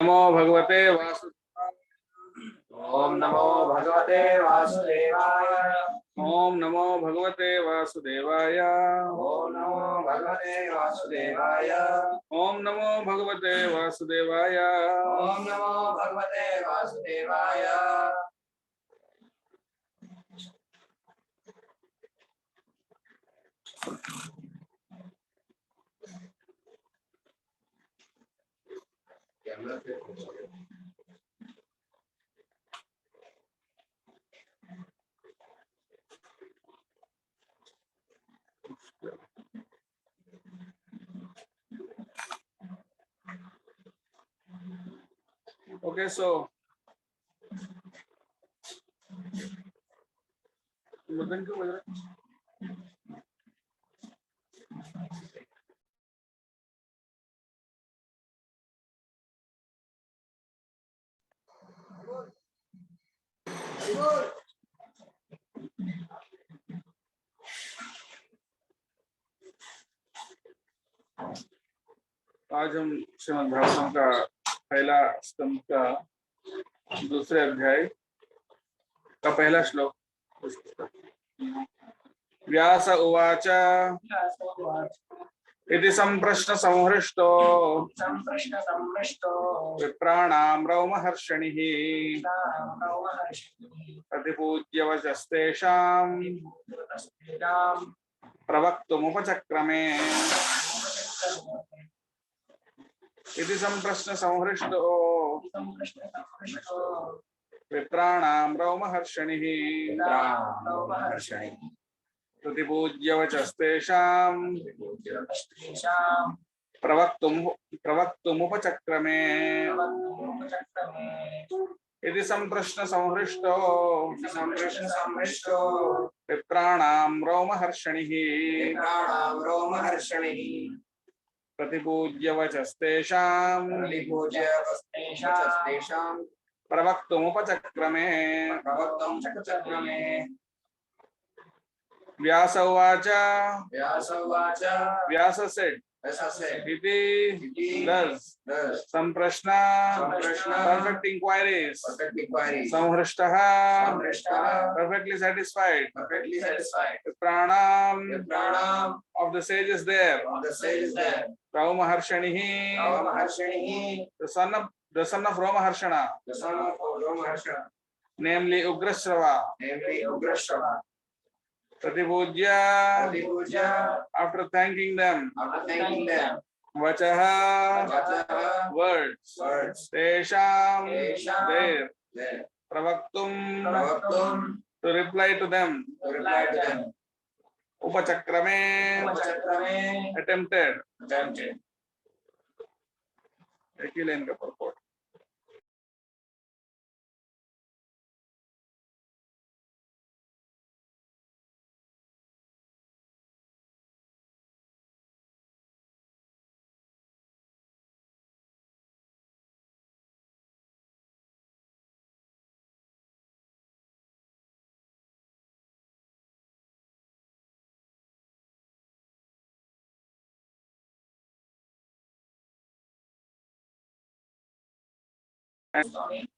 नमो भगवते वासुदेवाय। ओम नमो भगवते वासुदेवाय। ओम नमो भगवते वासुदेवाय। ओम नमो भगवते वासुदेवाय। ओम नमो भगवते वासुदेवाय। ओम नमो भगवते वासुदेवाय। Okay, so मदन क्यों बज रहा है? आज हम श्रीमद् भागवतम का पहला स्तंभ का दूसरे अध्याय का पहला श्लोक। व्यास उवाच इति संप्रश्न संहृष्टो विप्राणां रौमहर्षणिः प्रतिपूज्य वचस्तेषां प्रवक्तुमुपचक्रमे। इति संप्रश्न संहृष्टो विप्राणां रौमहर्षणिः प्रतिपूज्य वचस्तेषां प्रवक्तुमुपचक्रमे। इति संप्रश्न संहृष्टो विप्राणां रौमहर्षणिः प्रतिपूज्य वचस्तेषां प्रवक्तुमुपचक्रमे। व्यास उवाच व्यास said इति thus संप्रश्न perfect inquiries संहृष्टः perfectly satisfied pranam of the sages there Raumaharshanihi the son of Raumaharshana namely Ugrashrava Pratibhujya after thanking them Vachaha words Tesham there Pravaktum to reply to them Upachakrame attempted एक ही line का purport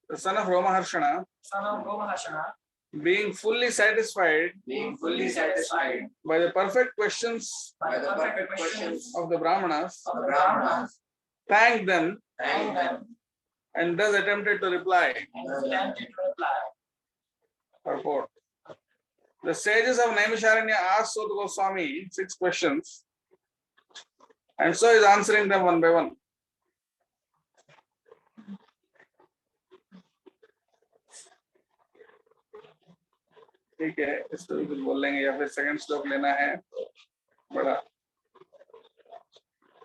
the son of Romaharshana being fully satisfied by the perfect questions of the Brahmanas thanked them and thus attempted to reply. Purport. The sages of Naimisharanya asked Sut Goswami 6 questions and so is answering them one by one. ठीक है, इसको भी कुछ बोल लेंगे या फिर second श्लोक लेना है बड़ा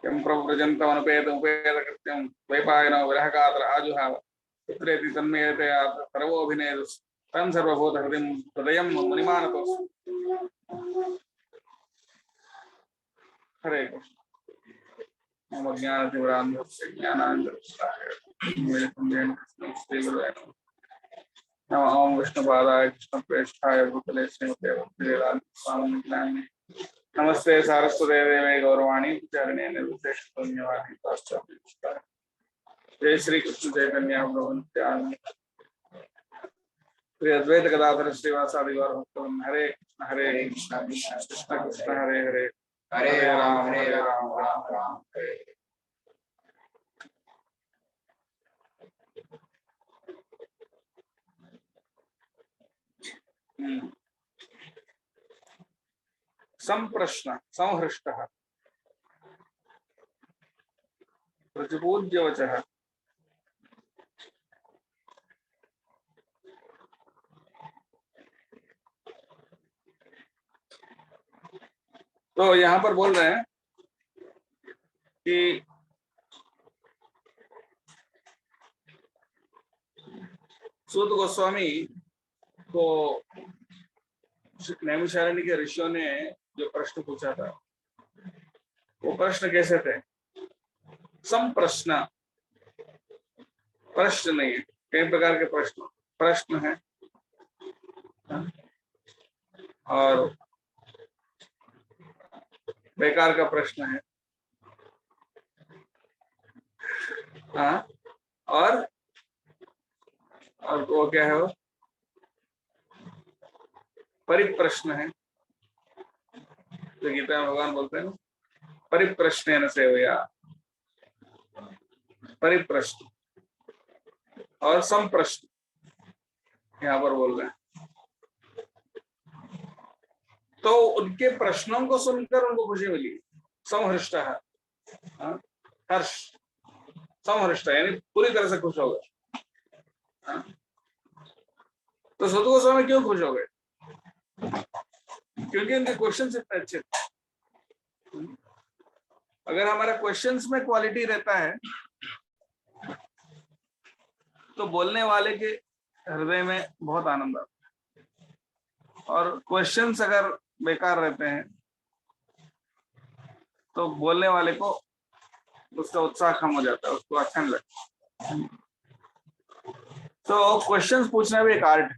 यम प्रव्रजन्तमनुपेतम् उपेतकृत्यं द्वैपायनो विरहकातर आजुहाव पुत्रेति तन्मेते सर्वोऽभिनेदु तं सर्वभूतहृदयं मुनिमानतोऽस्मि। हरे कृष्ण। मम ज्ञानतिमिरान्धस्य ज्ञानाञ्जनशलाकया श्रीगुरुवे नमः। नमः ओम विष्णुपादाय कृष्णप्रेष्ठाय भूतले श्रीमते भक्तिवेदान्त नमस्ते सारस्वते देवे गौरवाणी प्रचारिणे निर्विशेषशून्यवादी पाश्चात्य जय श्री कृष्ण चैतन्य प्रभु नित्यानंद श्री अद्वैत गदाधर श्रीवासादि गौर भक्तवृंद। हरे कृष्ण कृष्ण कृष्ण हरे हरे हरे राम राम राम हरे। संप्रश्न संहृष्टः प्रतिपूज्यवचः तो यहाँ पर बोल रहे हैं कि सूत गोस्वामी को नैमिषारण्य के ऋषियों ने जो प्रश्न पूछा था वो प्रश्न कैसे थे? संप्रश्न, प्रश्न नहीं है, कई प्रकार के प्रश्न है और बेकार का प्रश्न है। हाँ, और वो क्या है? वो परिप्रश्न है, तो गीता में भगवान बोलते हैं परिप्रश्न सेवया, परिप्रश्न और संप्रश्न यहाँ पर बोल रहे हैं। तो उनके प्रश्नों को सुनकर उनको खुशी मिली। संहृष्ट है, हर्ष, संहृष्ट यानी पूरी तरह से खुश हो गए। तो सूत गोस्वामी क्यों खुश हो गए? क्योंकि उनके क्वेश्चंस इतने अच्छे थे। अगर हमारा क्वेश्चंस में क्वालिटी रहता है तो बोलने वाले के हृदय में बहुत आनंद आता है, और क्वेश्चंस अगर बेकार रहते हैं तो बोलने वाले को उसका उत्साह कम हो जाता है, उसको अच्छा नहीं लगता। तो क्वेश्चंस पूछना भी एक आर्ट है।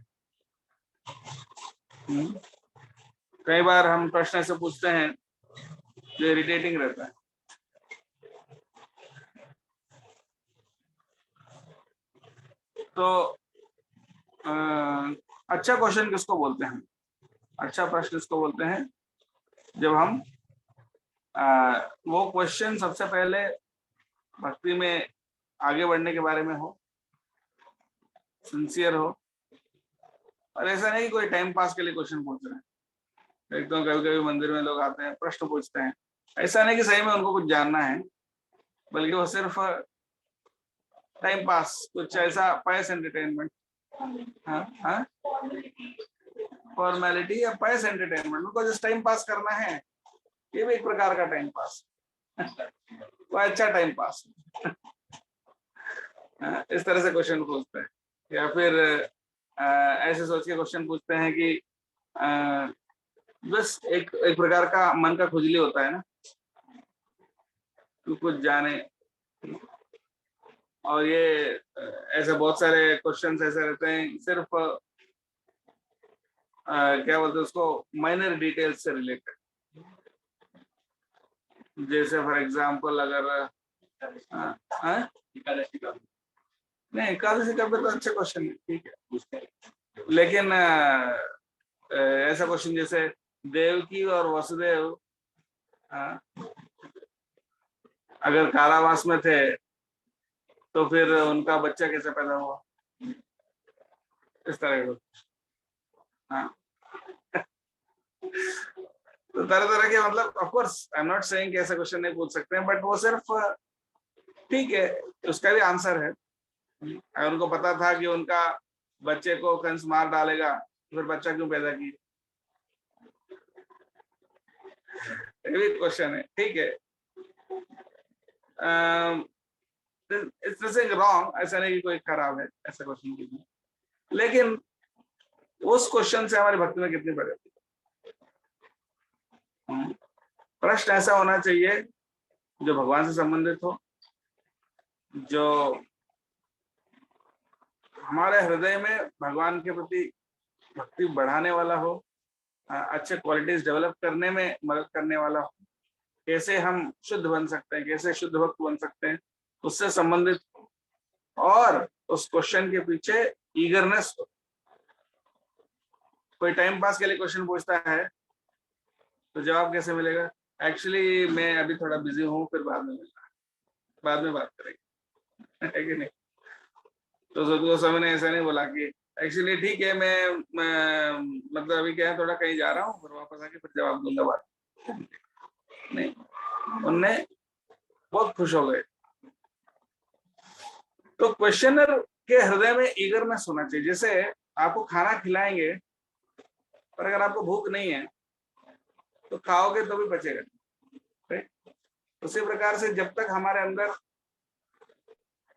कई बार हम प्रश्न ऐसे पूछते हैं जो इरिटेटिंग रहता है। तो अच्छा क्वेश्चन किसको बोलते हैं? अच्छा प्रश्न किसको बोलते हैं? जब हम वो क्वेश्चन सबसे पहले भक्ति में आगे बढ़ने के बारे में हो, सिंसियर हो, और ऐसा नहीं कोई टाइम पास के लिए क्वेश्चन पूछ रहे हैं। एक तो कभी कभी मंदिर में लोग आते हैं, प्रश्न पूछते हैं, ऐसा नहीं कि सही में उनको कुछ जानना है, बल्कि वो सिर्फ टाइम पास, कुछ ऐसा पायस एंटरटेनमेंट, फॉर्मेलिटी या पायस एंटरटेनमेंट, उनको जस्ट टाइम पास करना है। ये भी एक प्रकार का टाइम पास, वो अच्छा टाइम पास। इस तरह से क्वेश्चन पूछते हैं, या फिर ऐसे सोच के क्वेश्चन पूछते हैं कि बस एक प्रकार का मन का खुजली होता है ना, तू कुछ जाने। और ये ऐसे बहुत सारे क्वेश्चंस ऐसे रहते हैं, सिर्फ क्या बोलते हैं उसको, माइनर डिटेल्स से रिलेटेड। जैसे फॉर एग्जांपल अगर नहीं, एकादशी का तो अच्छा क्वेश्चन है, ठीक है, लेकिन ऐसा क्वेश्चन जैसे देवकी और वसुदेव अगर कारावास में थे तो फिर उनका बच्चा कैसे पैदा हुआ, इस तरह का। तो तरह तरह के, मतलब of course I am not saying कि ऐसा क्वेश्चन नहीं पूछ सकते हैं, बट वो सिर्फ ठीक है, उसका भी आंसर है। अगर उनको पता था कि उनका बच्चे को कंस मार डालेगा तो फिर बच्चा क्यों पैदा किया, ये भी क्वेश्चन है, ठीक है। इट्स नथिंग रॉन्ग, ऐसा नहीं कि कोई खराब है ऐसा क्वेश्चन कीजिए, लेकिन उस क्वेश्चन से हमारी भक्ति में कितनी बढ़ेगी। प्रश्न ऐसा होना चाहिए जो भगवान से संबंधित हो, जो हमारे हृदय में भगवान के प्रति भक्ति बढ़ाने वाला हो, अच्छे क्वालिटीज डेवलप करने में मदद करने वाला हो। कैसे हम शुद्ध बन सकते हैं, कैसे शुद्ध भक्त बन सकते हैं, उससे संबंधित और उस क्वेश्चन के पीछे ईगरनेस हो। कोई टाइम पास के लिए क्वेश्चन पूछता है तो जवाब कैसे मिलेगा? एक्चुअली मैं अभी थोड़ा बिजी हूँ, फिर बाद में मिलना, बाद में बात करेंगे, है कि नहीं? तो सदगुरु स्वामी ने ऐसा नहीं बोला कि एक्चुअली ठीक है मैं मतलब अभी क्या है थोड़ा कहीं जा रहा हूँ, फिर वापस आके फिर जवाब दूंगा बात। नहीं, उनने बहुत खुश हो गए। तो क्वेश्चनर के हृदय में ईगरनेस होना चाहिए। जैसे आपको खाना खिलाएंगे, पर अगर आपको भूख नहीं है तो खाओगे तो भी बचेगा, राइट? उसी प्रकार से जब तक हमारे अंदर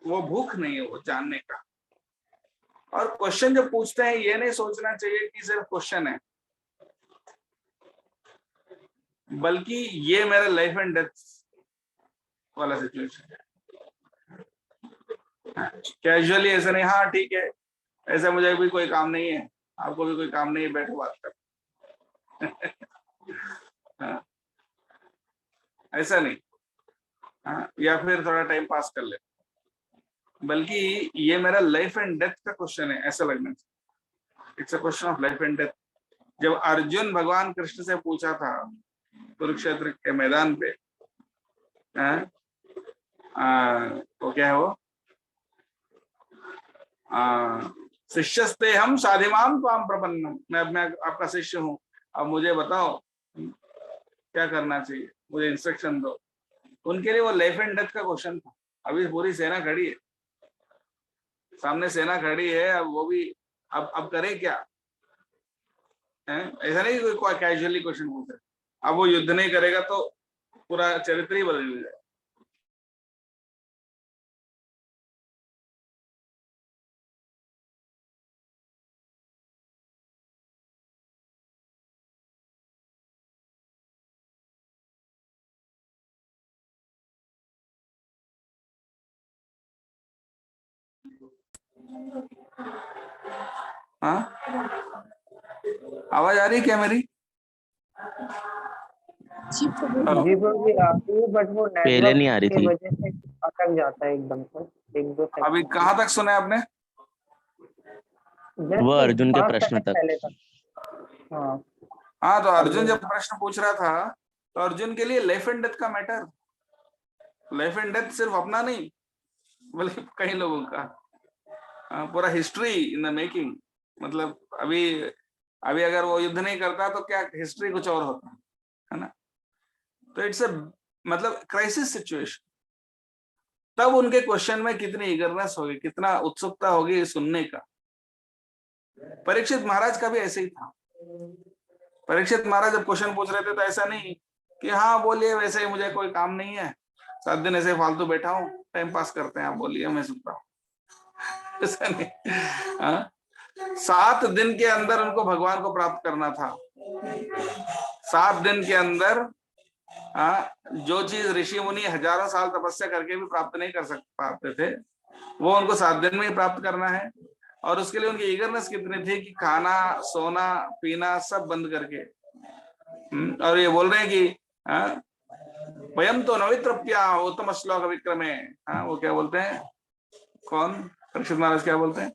वो भूख नहीं है वो जानने का, और क्वेश्चन जब पूछते हैं ये नहीं सोचना चाहिए कि सिर्फ क्वेश्चन है, बल्कि ये मेरा लाइफ एंड डेथ वाला सिचुएशन है। कैजुअली ऐसा नहीं, हाँ ठीक है, ऐसा मुझे भी कोई काम नहीं है, आपको भी कोई काम नहीं है, बैठो बात कर। हाँ, ऐसा नहीं, हाँ, या फिर थोड़ा टाइम पास कर ले, बल्कि ये मेरा लाइफ एंड डेथ का क्वेश्चन है, ऐसा लगना चाहिए। It's a question of life and death. जब अर्जुन भगवान कृष्ण से पूछा था कुरुक्षेत्र के मैदान पे, तो क्या है वो, शिष्यस्ते हम साधिमाम त्वाम प्रपन्नम, मैं आपका शिष्य हूँ, अब मुझे बताओ क्या करना चाहिए, मुझे इंस्ट्रक्शन दो। उनके लिए वो लाइफ एंड डेथ का क्वेश्चन था। अभी पूरी सेना खड़ी है, सामने सेना खड़ी है, अब वो भी अब करे क्या है? ऐसा नहीं कोई कैजुअली क्वेश्चन पूछ रहे, अब वो युद्ध नहीं करेगा तो पूरा चरित्र ही बदल जाएगा। हाँ, आवाज आ रही क्या मेरी? जी भी आती है, बट वो पहले नहीं आ नेटवर्क रही की थी। वजह से अटक जाता है एकदम से, 1-2 अभी सेकंड। कहाँ तक सुना है आपने? वो अर्जुन के 5 प्रश्न सेकंड तक। पहले तक। हाँ, हाँ, तो अर्जुन अर्जुन जब प्रश्न पूछ रहा था तो अर्जुन के लिए लाइफ एंड डेथ का मैटर, लाइफ एंड डेथ सिर्फ अपना नहीं बल्कि कई लोगों का, पूरा हिस्ट्री इन द मेकिंग। मतलब अभी अगर वो युद्ध नहीं करता तो क्या हिस्ट्री कुछ और होता है ना? तो इट्स अ मतलब क्राइसिस सिचुएशन। तब उनके क्वेश्चन में कितनी ईगरनेस होगी, कितना उत्सुकता होगी सुनने का। परीक्षित महाराज का भी ऐसे ही था। परीक्षित महाराज जब क्वेश्चन पूछ रहे थे तो ऐसा नहीं कि हाँ बोलिए, वैसे ही मुझे कोई काम नहीं है, 7 दिन ऐसे फालतू बैठा हूँ, टाइम पास करते हैं, आप बोलिए मैं सुनता हूँ। ऐसा नहीं, 7 दिन के अंदर उनको भगवान को प्राप्त करना था। 7 दिन के अंदर जो चीज ऋषि मुनि हजारों साल तपस्या करके भी प्राप्त नहीं कर पाते थे, वो उनको 7 दिन में ही प्राप्त करना है। और उसके लिए उनकी ईगरनेस कितनी थी कि खाना सोना पीना सब बंद करके, और ये बोल रहे हैं कि वयम तो नवित्रप्या उत्तम श्लोक विक्रमे। वो क्या बोलते हैं, कौन? परीक्षित महाराज क्या बोलते हैं?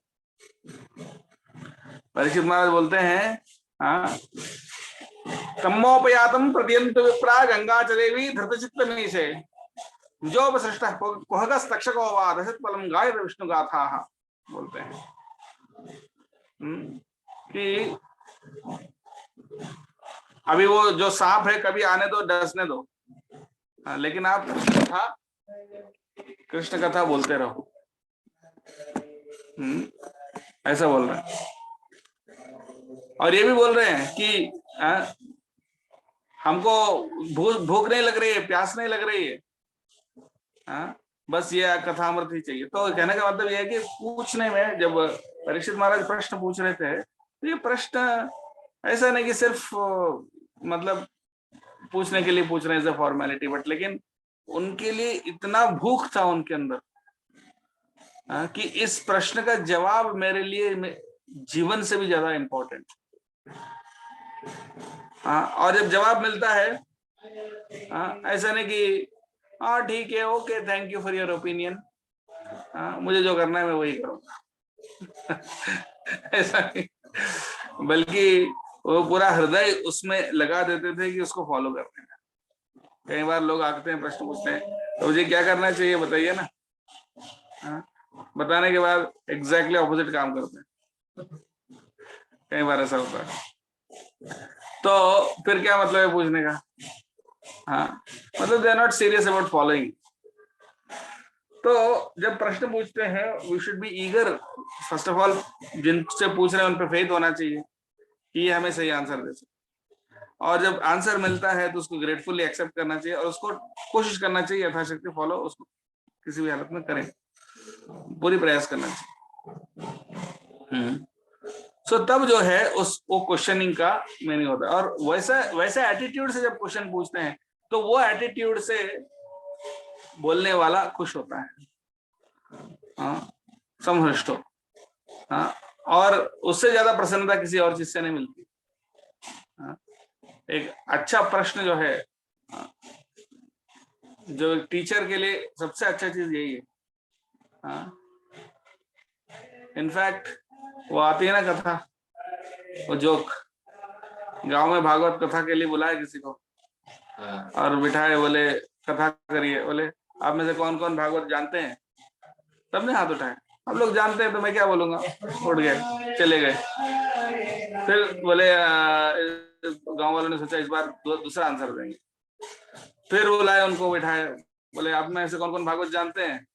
परीक्षित महाराज बोलते हैं तमोपयातम प्रत्यंत विप्रा गंगा च देवी धृतचित्तमी से द्विजोपसृष्ट कुहगस तक्षको वा दशत फलम गायत विष्णु गाथा, बोलते हैं कि अभी वो जो सांप है कभी आने दो, डसने दो, लेकिन आप कृष्ण कथा बोलते रहो। ऐसा बोल रहे हैं। और ये भी बोल रहे हैं कि हमको भूख नहीं लग रही है, प्यास नहीं लग रही है, बस ये कथामृत ही चाहिए। तो कहने का मतलब ये है कि पूछने में, जब परीक्षित महाराज प्रश्न पूछ रहे थे, तो ये प्रश्न ऐसा नहीं कि सिर्फ मतलब पूछने के लिए पूछ रहे हैं फॉर्मेलिटी, बट लेकिन उनके लिए इतना भूख था उनके अंदर कि इस प्रश्न का जवाब मेरे लिए जीवन से भी ज्यादा इंपॉर्टेंट। और जब जवाब मिलता है, ऐसा नहीं कि हाँ ठीक है, okay, thank you for your opinion, मुझे जो करना है मैं वही करूंगा। ऐसा नहीं, बल्कि वो पूरा हृदय उसमें लगा देते थे कि उसको फॉलो करने में। कई बार लोग आते हैं, प्रश्न पूछते हैं, तो मुझे क्या करना चाहिए बताइए ना। बताने के बाद एग्जैक्टली ऑपोजिट काम करते हैं। कई बार ऐसा होता है। तो फिर क्या मतलब है पूछने का? हाँ, मतलब they are not serious about following. तो जब प्रश्न पूछते हैं we should be eager. First of all जिनसे पूछ रहे हैं उन पे फेथ होना चाहिए कि ये हमें सही आंसर दे सकते, और जब आंसर मिलता है तो उसको ग्रेटफुली एक्सेप्ट करना चाहिए और उसको कोशिश करना चाहिए यथाशक्ति फॉलो उसको किसी भी हालत में करें, पूरी प्रयास करना चाहिए। सो तब जो है उस वो क्वेश्चनिंग का मीनिंग होता है। और वैसा एटीट्यूड से जब क्वेश्चन पूछते हैं तो वो एटीट्यूड से बोलने वाला खुश होता है, समहृष्ट हो। और उससे ज्यादा प्रसन्नता किसी और चीज से नहीं मिलती। एक अच्छा प्रश्न जो है, जो टीचर के लिए सबसे अच्छा चीज यही है। इनफैक्ट वो आती है ना कथा, वो जोक, गांव में भागवत कथा के लिए बुलाए किसी को और बिठाए, बोले कथा करिए, बोले आप में से कौन कौन भागवत जानते हैं? सबने हाथ उठाए। अब लोग जानते हैं तो मैं क्या बोलूंगा, उठ गए चले गए। फिर बोले गांव वालों ने सोचा इस बार दूसरा आंसर देंगे। फिर बुलाए उनको, बिठाए, बोले आप में से कौन कौन भागवत जानते हैं?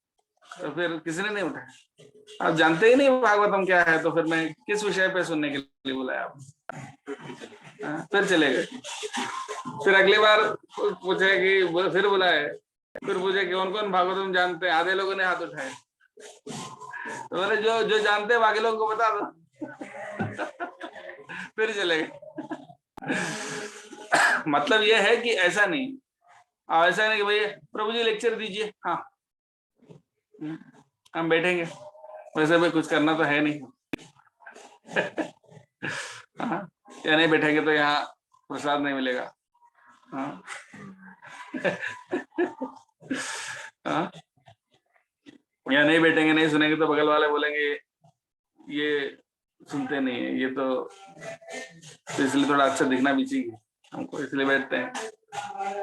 तो फिर किसी ने नहीं उठाया। आप जानते ही नहीं भागवतम क्या है, तो फिर मैं किस विषय पे सुनने के लिए बुलाया आप? फिर चले गए। फिर अगली बार पूछे कि फिर बुलाए, फिर पूछे कौन कौन भागवतम जानते हैं? आधे लोगों ने हाथ उठाए। तो बोले जो जो जानते हैं बाकी लोगों को बता दो। फिर चले गए। मतलब यह है कि ऐसा नहीं कि भैया प्रभु जी लेक्चर दीजिए, हाँ हम बैठेंगे, वैसे भी कुछ करना तो है नहीं। या नहीं बैठेंगे तो यहाँ प्रसाद नहीं मिलेगा। या नहीं बैठेंगे, नहीं सुनेंगे तो बगल वाले बोलेंगे ये सुनते नहीं है, ये तो इसलिए थोड़ा अच्छा दिखना भी चाहिए हमको, इसलिए बैठते हैं,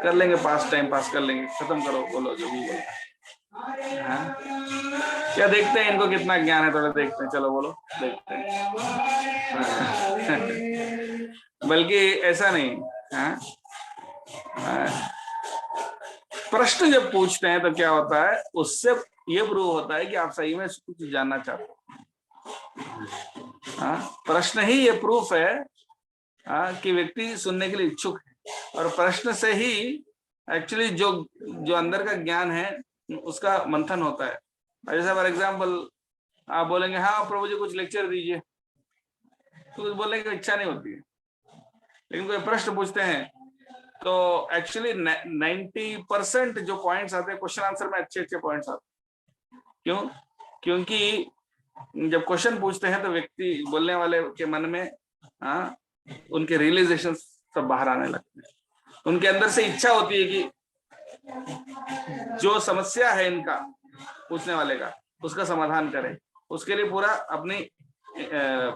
कर लेंगे पास, टाइम पास कर लेंगे, खत्म करो, बोलो जो भी बोलो। क्या देखते हैं इनको कितना ज्ञान है, थोड़ा देखते हैं, चलो बोलो, देखते हैं। बल्कि ऐसा नहीं, प्रश्न जब पूछते हैं तो क्या होता है, उससे ये प्रूव होता है कि आप सही में कुछ जानना चाहते हो। प्रश्न ही ये प्रूफ है कि व्यक्ति सुनने के लिए इच्छुक है, और प्रश्न से ही एक्चुअली जो अंदर का ज्ञान है उसका मंथन होता है। जैसे फॉर एग्जाम्पल आप बोलेंगे हाँ प्रभु जी कुछ लेक्चर दीजिए, तो कुछ बोलने की इच्छा नहीं होती है। लेकिन कोई प्रश्न पूछते हैं तो एक्चुअली 90% जो पॉइंट्स आते हैं क्वेश्चन आंसर में, अच्छे अच्छे पॉइंट्स आते हैं। क्यों? क्योंकि जब क्वेश्चन पूछते हैं तो व्यक्ति बोलने वाले के मन में उनके रियलाइजेशन सब बाहर आने लगते हैं। उनके अंदर से इच्छा होती है कि जो समस्या है इनका पूछने वाले का, उसका समाधान करें। उसके लिए पूरा अपनी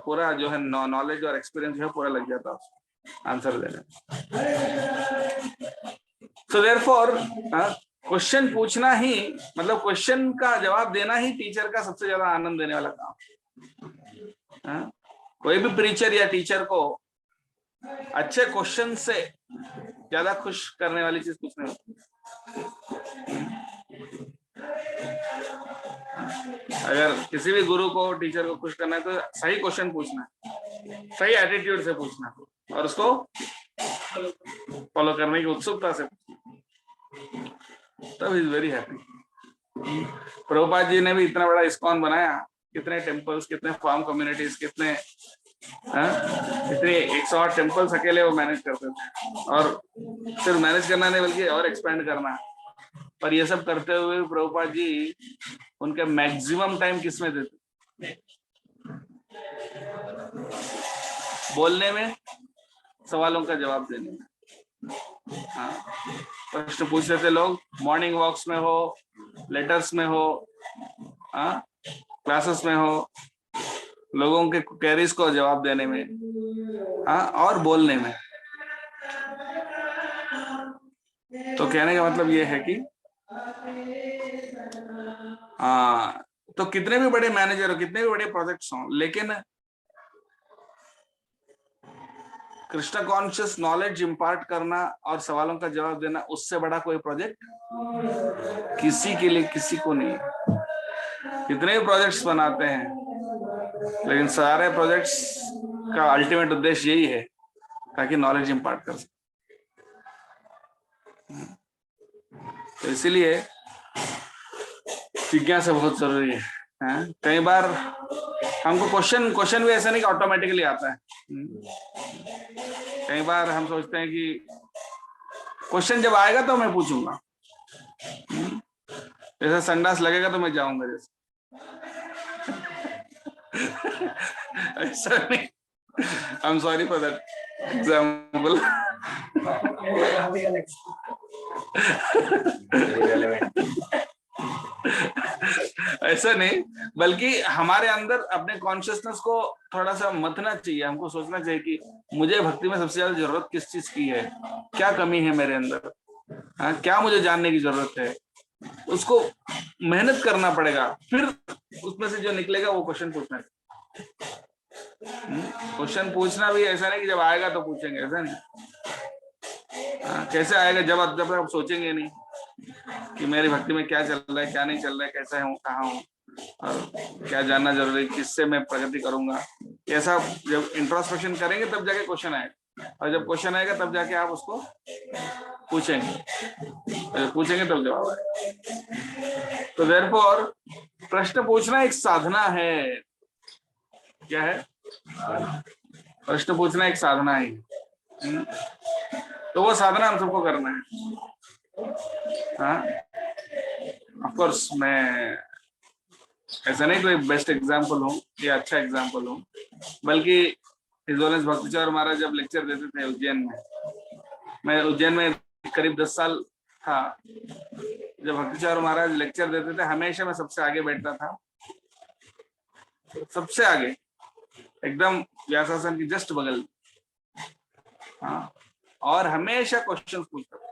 पूरा जो है नॉलेज और एक्सपीरियंस है पूरा लग जाता है आंसर देने। सो देयरफॉर क्वेश्चन पूछना ही, मतलब क्वेश्चन का जवाब देना ही टीचर का सबसे ज्यादा आनंद देने वाला काम। कोई भी प्रीचर या टीचर को अच्छे क्वेश्चन से ज्यादा खुश करने वाली चीज कुछ नहीं होती। अगर किसी भी गुरु को, टीचर को खुश करना है तो सही क्वेश्चन पूछना, सही एटीट्यूड से पूछना, और उसको फॉलो करने की उत्सुकता से, तब is very happy. Prabhupada ji ने भी इतना बड़ा इस्कॉन बनाया, कितने टेम्पल्स, कितने फार्म कम्युनिटीज, कितने इतने 108 टेम्पल्स अकेले वो मैनेज करते थे, और सिर्फ मैनेज करना नहीं बल्कि और एक्सपेंड करना। पर ये सब करते हुए प्रभुपाद जी उनके मैक्सिमम टाइम किसमें देते? बोलने में, सवालों का जवाब देने में। प्रश्न पूछ रहे थे लोग, मॉर्निंग वॉक्स में हो, लेटर्स में हो, क्लासेस में हो, लोगों के क्वेरीज को जवाब देने में, और बोलने में। तो कहने का मतलब ये है कि तो कितने भी बड़े मैनेजर हो, कितने भी बड़े प्रोजेक्ट्स हों, लेकिन कृष्णा कॉन्शियस नॉलेज इंपार्ट करना और सवालों का जवाब देना, उससे बड़ा कोई प्रोजेक्ट किसी के लिए किसी को नहीं है। कितने भी प्रोजेक्ट्स बनाते हैं, लेकिन सारे प्रोजेक्ट्स का अल्टीमेट उद्देश्य यही है ताकि नॉलेज इंपार्ट कर सके। तो इसीलिए जिज्ञासा बहुत जरूरी है। कई बार हमको क्वेश्चन भी ऐसा नहीं कि ऑटोमेटिकली आता है। कई बार हम सोचते हैं कि क्वेश्चन जब आएगा तो मैं पूछूंगा, जैसे संडास लगेगा तो मैं जाऊंगा, जैसे ऐसा नहीं। I am sorry for that example. ऐसा नहीं, बल्कि हमारे अंदर अपने कॉन्शियसनेस को थोड़ा सा मथना चाहिए। हमको सोचना चाहिए कि मुझे भक्ति में सबसे ज्यादा जरूरत किस चीज की है, क्या कमी है मेरे अंदर, क्या मुझे जानने की जरूरत है। उसको मेहनत करना पड़ेगा, फिर उसमें से जो निकलेगा वो क्वेश्चन पूछना है। क्वेश्चन पूछना भी ऐसा नहीं कि जब आएगा तो पूछेंगे, ऐसा नहीं। कैसे आएगा जब आप सोचेंगे नहीं कि मेरी भक्ति में क्या चल रहा है, क्या नहीं चल रहा है, कैसा हूँ, कहाँ हूँ, और क्या जानना जरूरी है, किससे मैं प्रगति करूंगा। ऐसा जब इंट्रोस्पेक्शन करेंगे तब जाके क्वेश्चन आएगा, और जब क्वेश्चन आएगा तब जाके आप उसको पूछेंगे, जब पूछेंगे तब जवाब आएगा। तो देयरफॉर प्रश्न पूछना एक साधना है। क्या है? प्रश्न पूछना एक साधना है। तो वो साधना हम सबको करना है। ऑफ कोर्स मैं ऐसा नहीं कोई बेस्ट एग्जांपल हूँ या अच्छा एग्जांपल हूँ, बल्कि हिज ऑनेस्ट भक्तिचौर महाराज जब लेक्चर देते थे उज्जैन में, मैं उज्जैन में करीब 10 साल था। जब भक्तिचौर महाराज लेक्चर देते थे, हमेशा मैं सबसे आगे बैठता था, सबसे आगे, एकदम व्यासासन की जस्ट बगल। और हमेशा क्वेश्चन पूछता था,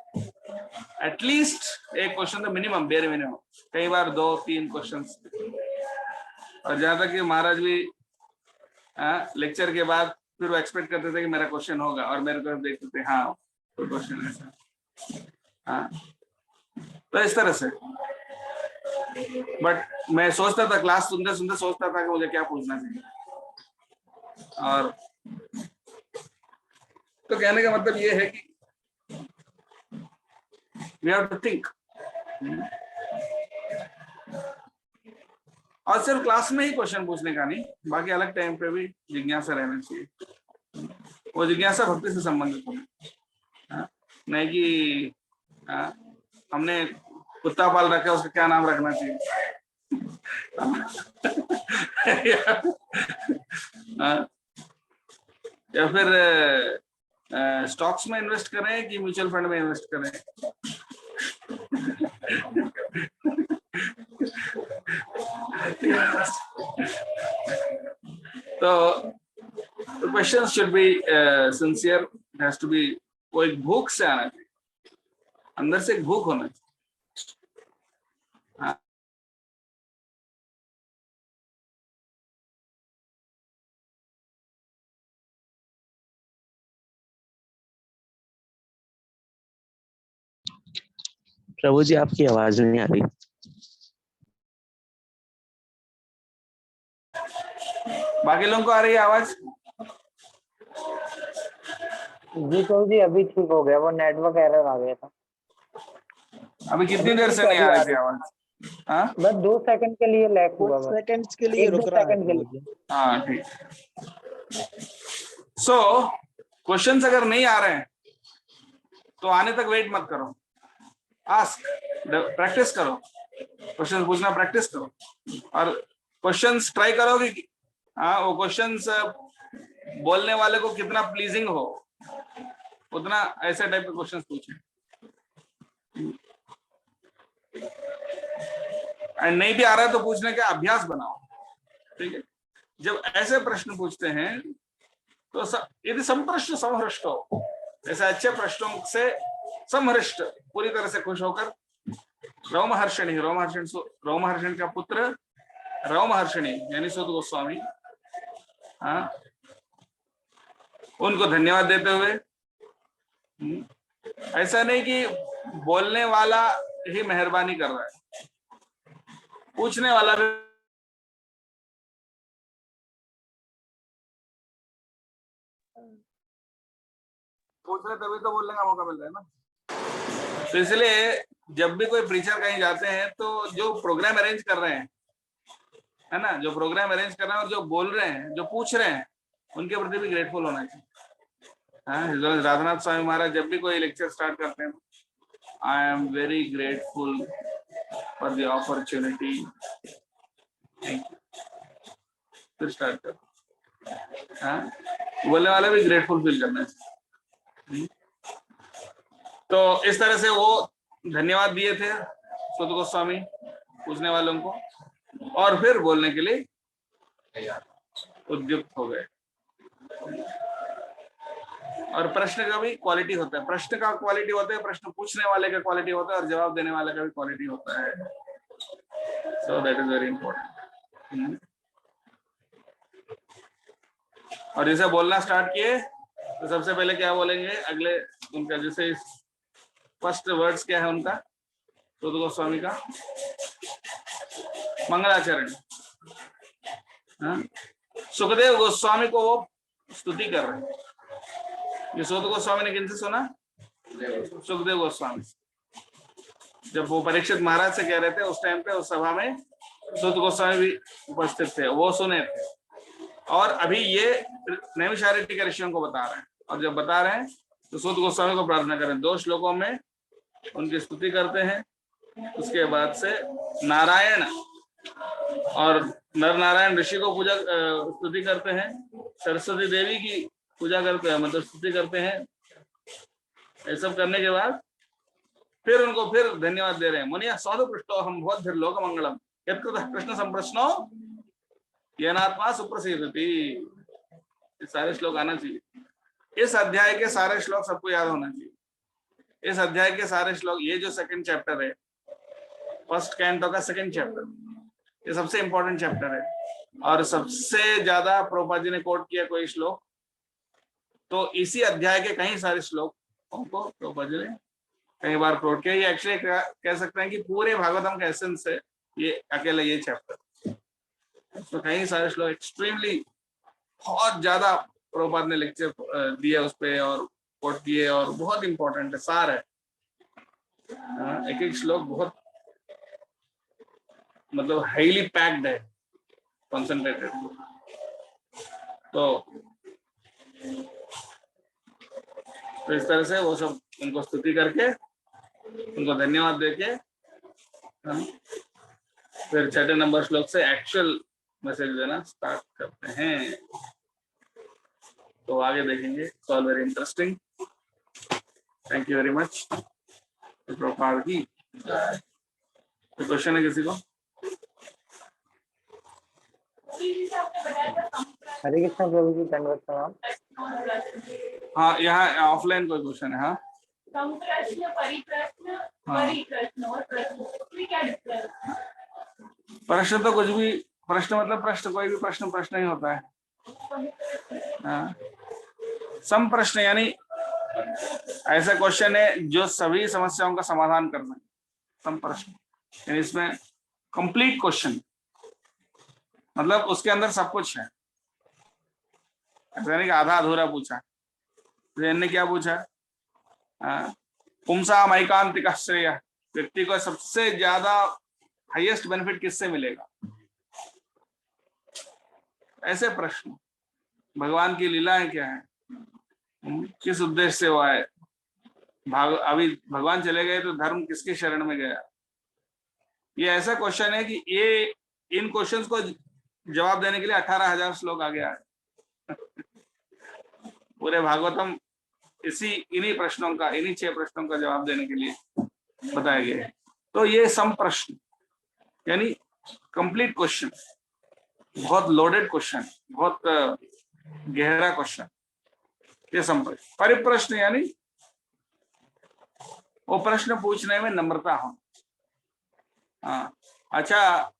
एटलीस्ट एक क्वेश्चन तो मिनिमम, बेर मिनिमम, कई बार 2-3 क्वेश्चन। और जहां तक कि महाराज भी लेक्चर के बाद फिर वो एक्सपेक्ट करते थे कि मेरा क्वेश्चन होगा, और मेरे को देखते थे हाँ कोई क्वेश्चन है। तो इस तरह से, बट मैं सोचता था, क्लास सुनते सुनते सोचता था कि मुझे क्या पूछना चाहिए। और तो कहने का मतलब ये है कि वी हैव टू थिंक। और सिर्फ क्लास में ही क्वेश्चन पूछने का नहीं, बाकी अलग टाइम पे भी जिज्ञासा रहना चाहिए। वो जिज्ञासा भक्ति से संबंधित होना, नहीं कि हमने कुत्ता पाल रखा है उसका क्या नाम रखना चाहिए। या फिर स्टॉक्स में इन्वेस्ट करें कि म्यूचुअल फंड में इन्वेस्ट करें। तो question should be sincere, has to be, वो एक भूख से आना चाहिए, अंदर से एक भूख होना चाहिए। प्रभु जी आपकी आवाज नहीं आ रही। बाकी लोगों को आ रही है आवाज? जी प्रभु जी अभी ठीक हो गया, वो नेटवर्क एरर आ गया था। अभी कितनी देर से नहीं आ रही थी आवाज? बस 2 सेकंड के लिए लैग हुआ, बस सेकंड्स के लिए 1-2 सेकंड के लिए। हाँ ठीक। सो क्वेश्चंस अगर नहीं आ रहे हैं तो आने तक वेट मत करो, आस्क, प्रैक्टिस करो, क्वेश्चन पूछना प्रैक्टिस करो, और क्वेश्चंस ट्राई करो कि वो क्वेश्चंस बोलने वाले को कितना प्लीजिंग हो, उतना ऐसे टाइप के क्वेश्चंस पूछें। एंड नहीं भी आ रहा है तो पूछने का अभ्यास बनाओ, ठीक है। जब ऐसे प्रश्न पूछते हैं तो यदि संप्रश्न समहृष्ट हो, ऐसे अच्छे प्रश्नों से समहृष्ट पूरी तरह से खुश होकर, रोमहर्षणी, रोमहर्षण का पुत्र रोमहर्षणी यानी सूत गोस्वामी, हाँ, उनको धन्यवाद देते हुए, ऐसा नहीं कि बोलने वाला ही मेहरबानी कर रहा है, पूछने वाला भी पूछ रहे तभी तो बोलने का मौका मिल रहा है ना। तो इसलिए जब भी कोई प्रीचर कहीं जाते हैं तो जो प्रोग्राम अरेंज कर रहे हैं, है ना, जो प्रोग्राम अरेंज कर रहे हैं और जो बोल रहे हैं, जो पूछ रहे हैं, उनके प्रति भी ग्रेटफुल होना चाहिए। हाँ, राधानाथ स्वामी महाराज जब भी कोई लेक्चर स्टार्ट करते हैं, I am very grateful for the opportunity, फिर स्टार्ट कर, हाँ, बोलने वाला भी ग्रेटफुल फील करना चाहिए। तो इस तरह से वो धन्यवाद दिए थे सूत गोस्वामी पूछने वालों को, और फिर बोलने के लिए उद्युक्त हो गए। और प्रश्न का भी क्वालिटी होता है, प्रश्न का क्वालिटी होता है, प्रश्न पूछने वाले का क्वालिटी होता है, और जवाब देने वाले का भी क्वालिटी होता है। So that is very important. और जैसे बोलना स्टार्ट किए तो सबसे पहले क्या बोलेंगे, अगले उनका जैसे फर्स्ट वर्ड्स क्या है उनका, सूत गोस्वामी का मंगलाचरण। हाँ? सुखदेव गोस्वामी को वो स्तुति कर रहे हैं। ये सूत गोस्वामी ने किनसे सुना? सुखदेव गोस्वामी। जब वो परीक्षित महाराज से कह रहे थे उस टाइम पे उस सभा में सूत गोस्वामी भी उपस्थित थे, वो सुने थे। और अभी ये नैमिषारण्यक ऋषियों को बता रहे हैं, और जब बता रहे हैं तो सूत गोस्वामी को प्रार्थना करें। 2 श्लोकों में उनकी स्तुति करते हैं, उसके बाद से नारायण और नर नारायण ऋषि को पूजा स्तुति करते हैं, सरस्वती देवी की पूजा करते हैं, मतलब स्तुति करते हैं। ये सब करने के बाद फिर उनको फिर धन्यवाद दे रहे हैं। मुनिया साधु पृष्ठो हम भवद्भिः लोक मंगलम यत्कृतः कृष्ण संप्रश्नो येनात्मा सुप्रसीदति। सारे श्लोक आना चाहिए। इस अध्याय के सारे श्लोक सबको याद होना चाहिए। इस अध्याय के सारे श्लोक, ये जो सेकंड चैप्टर है, फर्स्ट कैंटो का सेकंड चैप्टर, ये सबसे इंपॉर्टेंट चैप्टर है। और सबसे ज्यादा प्रभुपाद जी ने कोट किया कोई श्लोक तो इसी अध्याय के कई सारे श्लोक को प्रभुपाद जी ने कई बार कोट किया। ये एक्चुअली कह सकते हैं कि पूरे भागवतम का एसेंस है ये अकेला ये चैप्टर। तो कई सारे श्लोक एक्सट्रीमली बहुत ज्यादा प्रभुपाद ने लेक्चर दिया उस पे और कोट किए, और बहुत इंपॉर्टेंट है, सार है। एक एक श्लोक बहुत मतलब हाईली पैक्ड है, कंसंट्रेटेड। तो इस तरह से वो सब उनको स्तुति करके, उनको धन्यवाद देके फिर 6 नंबर श्लोक से एक्चुअल मैसेज देना स्टार्ट करते हैं। तो आगे देखेंगे, all very interesting. Thank you very much. Prabhupada की कोई क्वेश्चन है किसी को? हरे कृष्ण प्रभु जी, दंडवत प्रणाम। हाँ, यहाँ ऑफलाइन कोई क्वेश्चन है? हाँ, संप्रश्न, परिप्रश्न, परिप्रश्न और प्रश्न, इसमें क्या डिफरेंस है? प्रश्न तो कुछ भी, प्रश्न मतलब प्रश्न, कोई भी प्रश्न प्रश्न ही होता है। हाँ, सम प्रश्न यानी ऐसा क्वेश्चन है जो सभी समस्याओं का समाधान कर सके, सम प्रश्न यानी इसमें कंप्लीट क्वेश्चन, मतलब उसके अंदर सब कुछ है। ऐसा नहीं कि आधा अधूरा पूछा। जैन ने क्या पूछा? पुंसा मैकांतिक श्रेय, व्यक्ति को सबसे ज्यादा हाईएस्ट बेनिफिट किससे मिलेगा? ऐसे प्रश्न। भगवान की लीलाएं क्या है, किस उद्देश्य से वो आए, अभी भगवान चले गए तो धर्म किसके शरण में गया? ये ऐसा क्वेश्चन है कि ये इन क्वेश्चंस को जवाब देने के लिए 18,000 श्लोक आगे आए। पूरे भागवतम इन्हीं प्रश्नों का, इन्हीं 6 प्रश्नों का जवाब देने के लिए बताया गया है। तो ये सम प्रश्न, यानी कंप्लीट क्वेश्चन, बहुत लोडेड क्वेश्चन, बहुत गहरा क्वेश्चन। ये संपर्क परिप्रश्न यानी वो प्रश्न पूछने में नम्रता हो। हाँ, अच्छा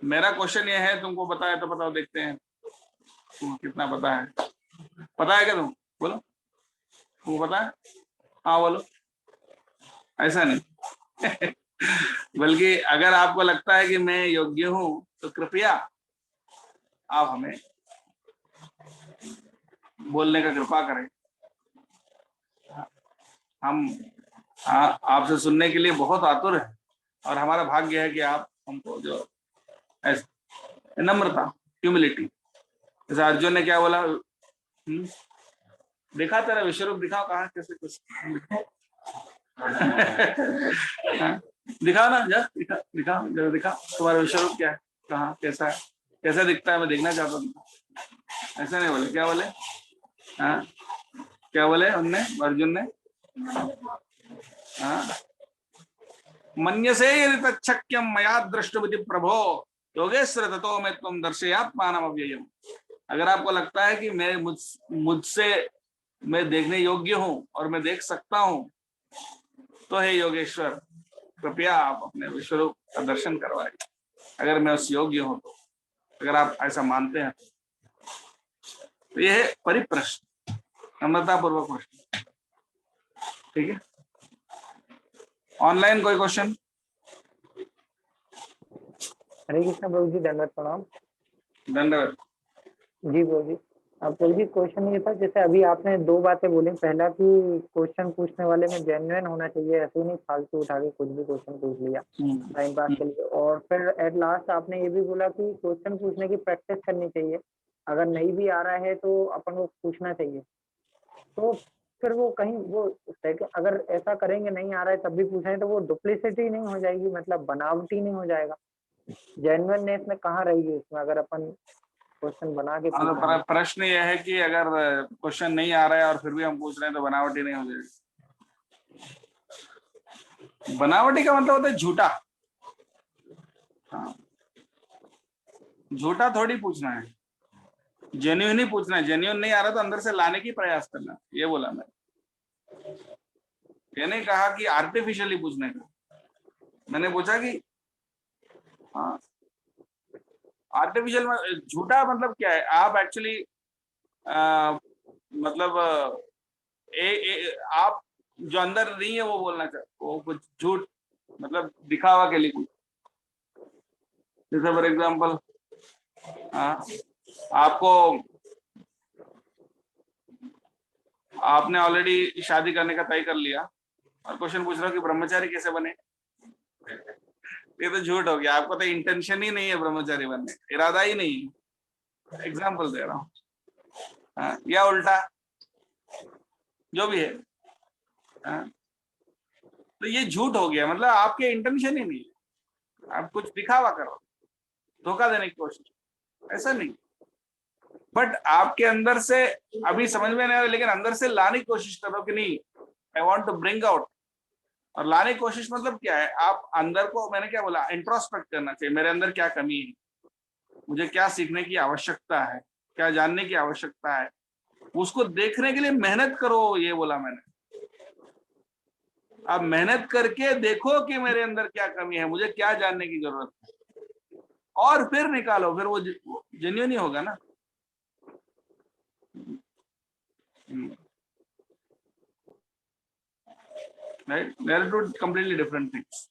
मेरा क्वेश्चन ये है, तुमको पता है तो बताओ, देखते हैं तुमको कितना पता है। पता है क्या तुम? बोलो, तुमको पता है? हाँ बोलो। ऐसा नहीं बल्कि अगर आपको लगता है कि मैं योग्य हूं तो कृपया आप हमें बोलने का कृपा करें। हम आपसे सुनने के लिए बहुत आतुर है और हमारा भाग्य है कि आप हमको जो नम्रता, ह्यूमिलिटी, जैसे अर्जुन ने क्या बोला, दिखा तेरा विश्वरूप दिखाओ, कहा कैसे कुछ दिखाओ ना, जा दिखाओ जरा, दिखा तुम्हारा विश्वरूप क्या है, कहाँ कैसा है, कैसा दिखता है, मैं देखना चाहता हूँ। ऐसा नहीं बोले, क्या बोले? हाँ क्या बोले उनने, अर्जुन ने? हाँ, मन्यसे यदि तच्छक्यं मया द्रष्टुमिति प्रभो योगेश्वर ततो मे त्वं दर्शयात्मानम् अव्ययम्। अगर आपको लगता है कि मैं मुझसे मैं देखने योग्य हूं और मैं देख सकता हूं, तो हे योगेश्वर कृपया आप अपने विश्वरूप का दर्शन करवाइए, अगर मैं उस योग्य हूं तो। अगर आप ऐसा मानते हैं तो यह है परिप्रश्न, नम्रता पूर्वक प्रश्न। ठीक है, ऑनलाइन कोई क्वेश्चन? हरे कृष्ण प्रभु जी, दंडवत प्रणाम। दंडवत। जी प्रभु जी। अब प्रभु जी क्वेश्चन ये था, जैसे अभी आपने दो बातें बोली, पहला कि क्वेश्चन पूछने वाले में जेन्युइन होना चाहिए, ऐसे नहीं फालतू उठा के कुछ भी क्वेश्चन पूछ लिया टाइम पास के लिए। और फिर एट लास्ट आपने ये भी बोला कि क्वेश्चन पूछने की प्रैक्टिस करनी चाहिए, अगर नहीं भी आ रहा है तो अपन को पूछना चाहिए। तो फिर वो कहीं वो अगर ऐसा करेंगे, नहीं आ रहा है तब भी पूछेंगे, तो वो डुप्लीसिटी नहीं हो जाएगी, मतलब बनावटी नहीं हो जाएगा? जेन्युइननेस में कहाँ रहेगी इसमें, अगर अपन क्वेश्चन बना के पूछ रहे हैं? प्रश्न यह है कि अगर क्वेश्चन नहीं आ रहा है और फिर भी हम पूछ रहे हैं तो बनावटी नहीं हो जाएगी। बनावटी का मतलब होता है झूठा। हाँ, झूठा थोड़ी पूछना है, जेन्युइन ही पूछना है। जेन्युइन नहीं आ रहा तो अंदर से लाने की प्रयास करना, ये बोला मैं। ये नहीं कहा कि आर्टिफिशियली पूछने का, मैंने पूछा कि हाँ आर्टिफिशियल में झूठा मतलब क्या है, आप एक्चुअली मतलब आप जो अंदर नहीं है वो बोलना चाहते, वो कुछ झूठ मतलब दिखावा के लिए कुछ। जैसे फॉर एग्जाम्पल आपको, आपने ऑलरेडी शादी करने का तय कर लिया और क्वेश्चन पूछ रहा हो कि ब्रह्मचारी कैसे बने, ये तो झूठ हो गया। आपको तो इंटेंशन ही नहीं है ब्रह्मचारी बनने, इरादा ही नहीं है। एग्जाम्पल दे रहा हूँ, या उल्टा जो भी है। तो ये झूठ हो गया, मतलब आपके इंटेंशन ही नहीं है, आप कुछ दिखावा करो, धोखा देने की कोशिश, ऐसा नहीं। बट आपके अंदर से अभी समझ में नहीं आ रहा, लेकिन अंदर से लाने की कोशिश करो कि नहीं, I want to bring out. और लाने की कोशिश मतलब क्या है, आप अंदर को, मैंने क्या बोला, इंट्रोस्पेक्ट करना चाहिए, मेरे अंदर क्या कमी है, मुझे क्या सीखने की आवश्यकता है, क्या जानने की आवश्यकता है, उसको देखने के लिए मेहनत करो, ये बोला मैंने। आप मेहनत करके देखो कि मेरे अंदर क्या कमी है, मुझे क्या जानने की जरूरत है, और फिर निकालो, फिर वो जेन्युइन ही होगा ना। Right, there are two completely different things.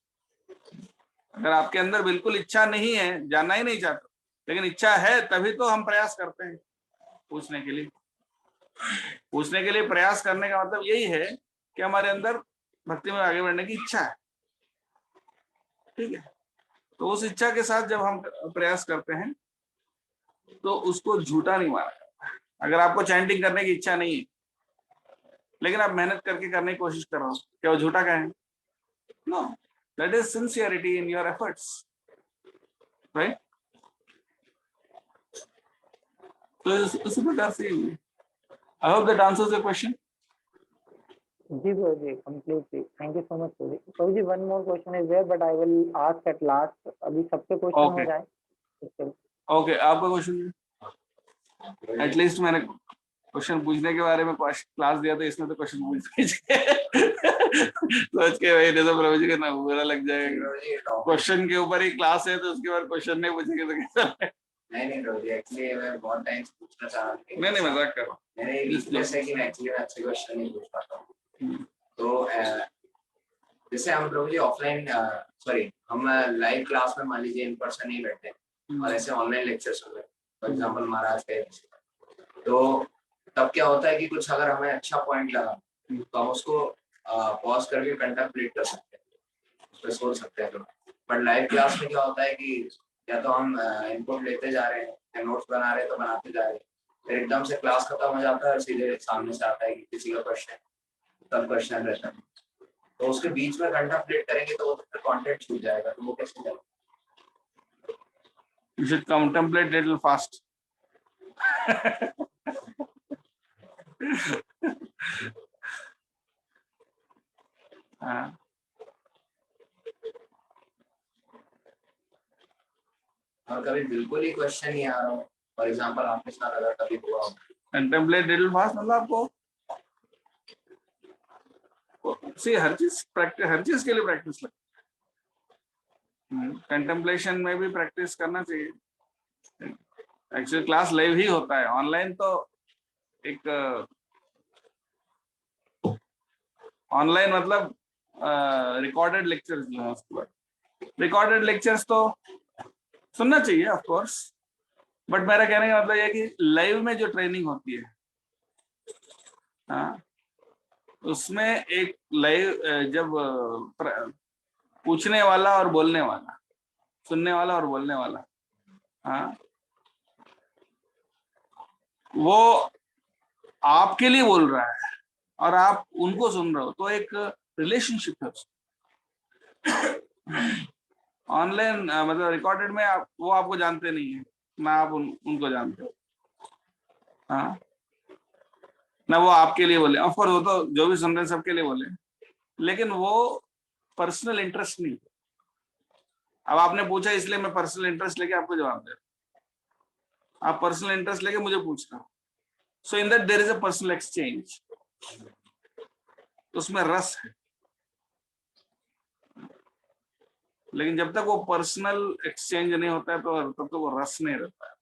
अगर आपके अंदर बिल्कुल इच्छा नहीं है, जानना ही नहीं चाहते, लेकिन इच्छा है, तभी तो हम प्रयास करते हैं पूछने के लिए। पूछने के लिए प्रयास करने का मतलब यही है कि हमारे अंदर भक्ति में आगे बढ़ने की इच्छा है। ठीक है, तो उस इच्छा के साथ जब हम प्रयास करते हैं तो उसको झूठा नहीं माना जाता। अगर आपको चैंटिंग करने की इच्छा नहीं है, लेकिन आप मेहनत करके करने की कोशिश कर रहे हो, क्या वो झूठा कहें? No, that is sincerity in your efforts, right? तो इसी प्रकार से, I hope that answers the question. जी प्रभु जी, completely. Thank you so much प्रभु जी. प्रभु जी, one more question is there, but I will ask at last. अभी सबके क्वेश्चन हो Okay. जाए. इसके- ओके, आपका क्वेश्चन एटलीस्ट मैंने क्वेश्चन पूछने के बारे में क्लास दिया था, इसमें तो क्वेश्चन पूछ सोच के भाई तो प्रभु जी का ना बुरा लग जाएगा। क्वेश्चन के ऊपर ही क्लास है तो उसके बाद क्वेश्चन नहीं पूछेंगे तो कैसा? नहीं प्रभु जी, एक्चुअली मैं बहुत टाइम से पूछना चाह रहा था। नहीं मजाक कर रहा हूँ। मैंने वीकनेस है कि मैं एक्चुअली अच्छे क्वेश्चन नहीं पूछ पाता हूँ। तो जैसे हम प्रभु जी ऑफलाइन सॉरी हम लाइव क्लास में मान लीजिए इन पर्सन नहीं बैठते और ऐसे ऑनलाइन लेक्चर्स हो गए फॉर एग्जांपल महाराज के, तो तब क्या होता है कि कुछ अगर हमें अच्छा पॉइंट लगा तो हम उसको पॉज करके कंटेम्पलेट कर सकते हैं, उस पर सोच सकते हैं। बट लाइव क्लास में क्या होता है कि या तो हम इनपुट लेते जा रहे हैं या नोट्स बना रहे हैं तो बनाते जा रहे हैं, फिर एकदम से क्लास खत्म हो जाता है और सीधे सामने से आता है कि किसी का क्वेश्चन तब क्वेश्चन रहता है, तो उसके बीच में कंटेम्पलेट करेंगे तो फिर कंटेंट छूट जाएगा, तो वो कैसे जाएगा? You should contemplate little fast. हाँ, और कभी बिल्कुल ही क्वेश्चन नहीं आ रहा हो, फॉर एग्जांपल आपके साथ अगर कभी हुआ हो, contemplate little fast मतलब आपको हर चीज के लिए प्रैक्टिस लगती है। कंटेम्पलेशन में भी प्रैक्टिस करना चाहिए। एक्चुअली क्लास लाइव ही होता है, ऑनलाइन तो एक ऑनलाइन मतलब रिकॉर्डेड लेक्चर्स जो है उसके बाद रिकॉर्डेड लेक्चर्स तो सुनना चाहिए ऑफ कोर्स, बट मेरा कहने का मतलब ये है कि लाइव में जो ट्रेनिंग होती है, हाँ, उसमें एक लाइव जब पूछने वाला और बोलने वाला, सुनने वाला और बोलने वाला, हाँ, वो आपके लिए बोल रहा है और आप उनको सुन रहे हो, तो एक रिलेशनशिप है ऑनलाइन मतलब रिकॉर्डेड में आप वो आपको जानते नहीं है ना आप उनको जानते हो, हाँ, ना वो आपके लिए बोले, ऑफ कोर्स वो तो जो भी सुन रहे हैं सबके लिए बोले, लेकिन वो पर्सनल इंटरेस्ट नहीं। अब आपने पूछा इसलिए मैं पर्सनल इंटरेस्ट लेके आपको जवाब दे रहा हूं, आप पर्सनल इंटरेस्ट लेके मुझे पूछ रहे हो, so in that there is a personal exchange, उसमें रस है। लेकिन जब तक वो पर्सनल एक्सचेंज नहीं होता है तो तब तक वो रस नहीं रहता है।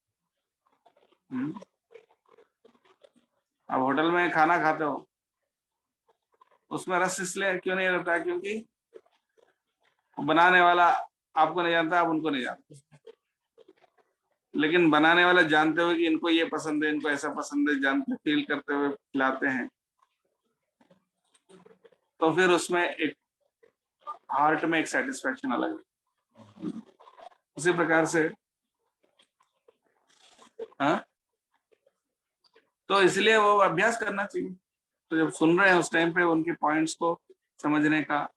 अब होटल में खाना खाते हो, उसमें रस इसलिए क्यों नहीं रहता है क्योंकि बनाने वाला आपको नहीं जानता, आप उनको नहीं जानते, लेकिन बनाने वाला जानते हुए कि इनको ये पसंद है, इनको ऐसा पसंद है, जानते फील करते हुए खिलाते हैं, तो फिर उसमें एक हार्ट में एक सेटिस्फेक्शन अलग है। उसी प्रकार से हाँ, तो इसलिए वो अभ्यास करना चाहिए। तो जब सुन रहे हैं उस टाइम पे उनके पॉइंट्स को समझने का,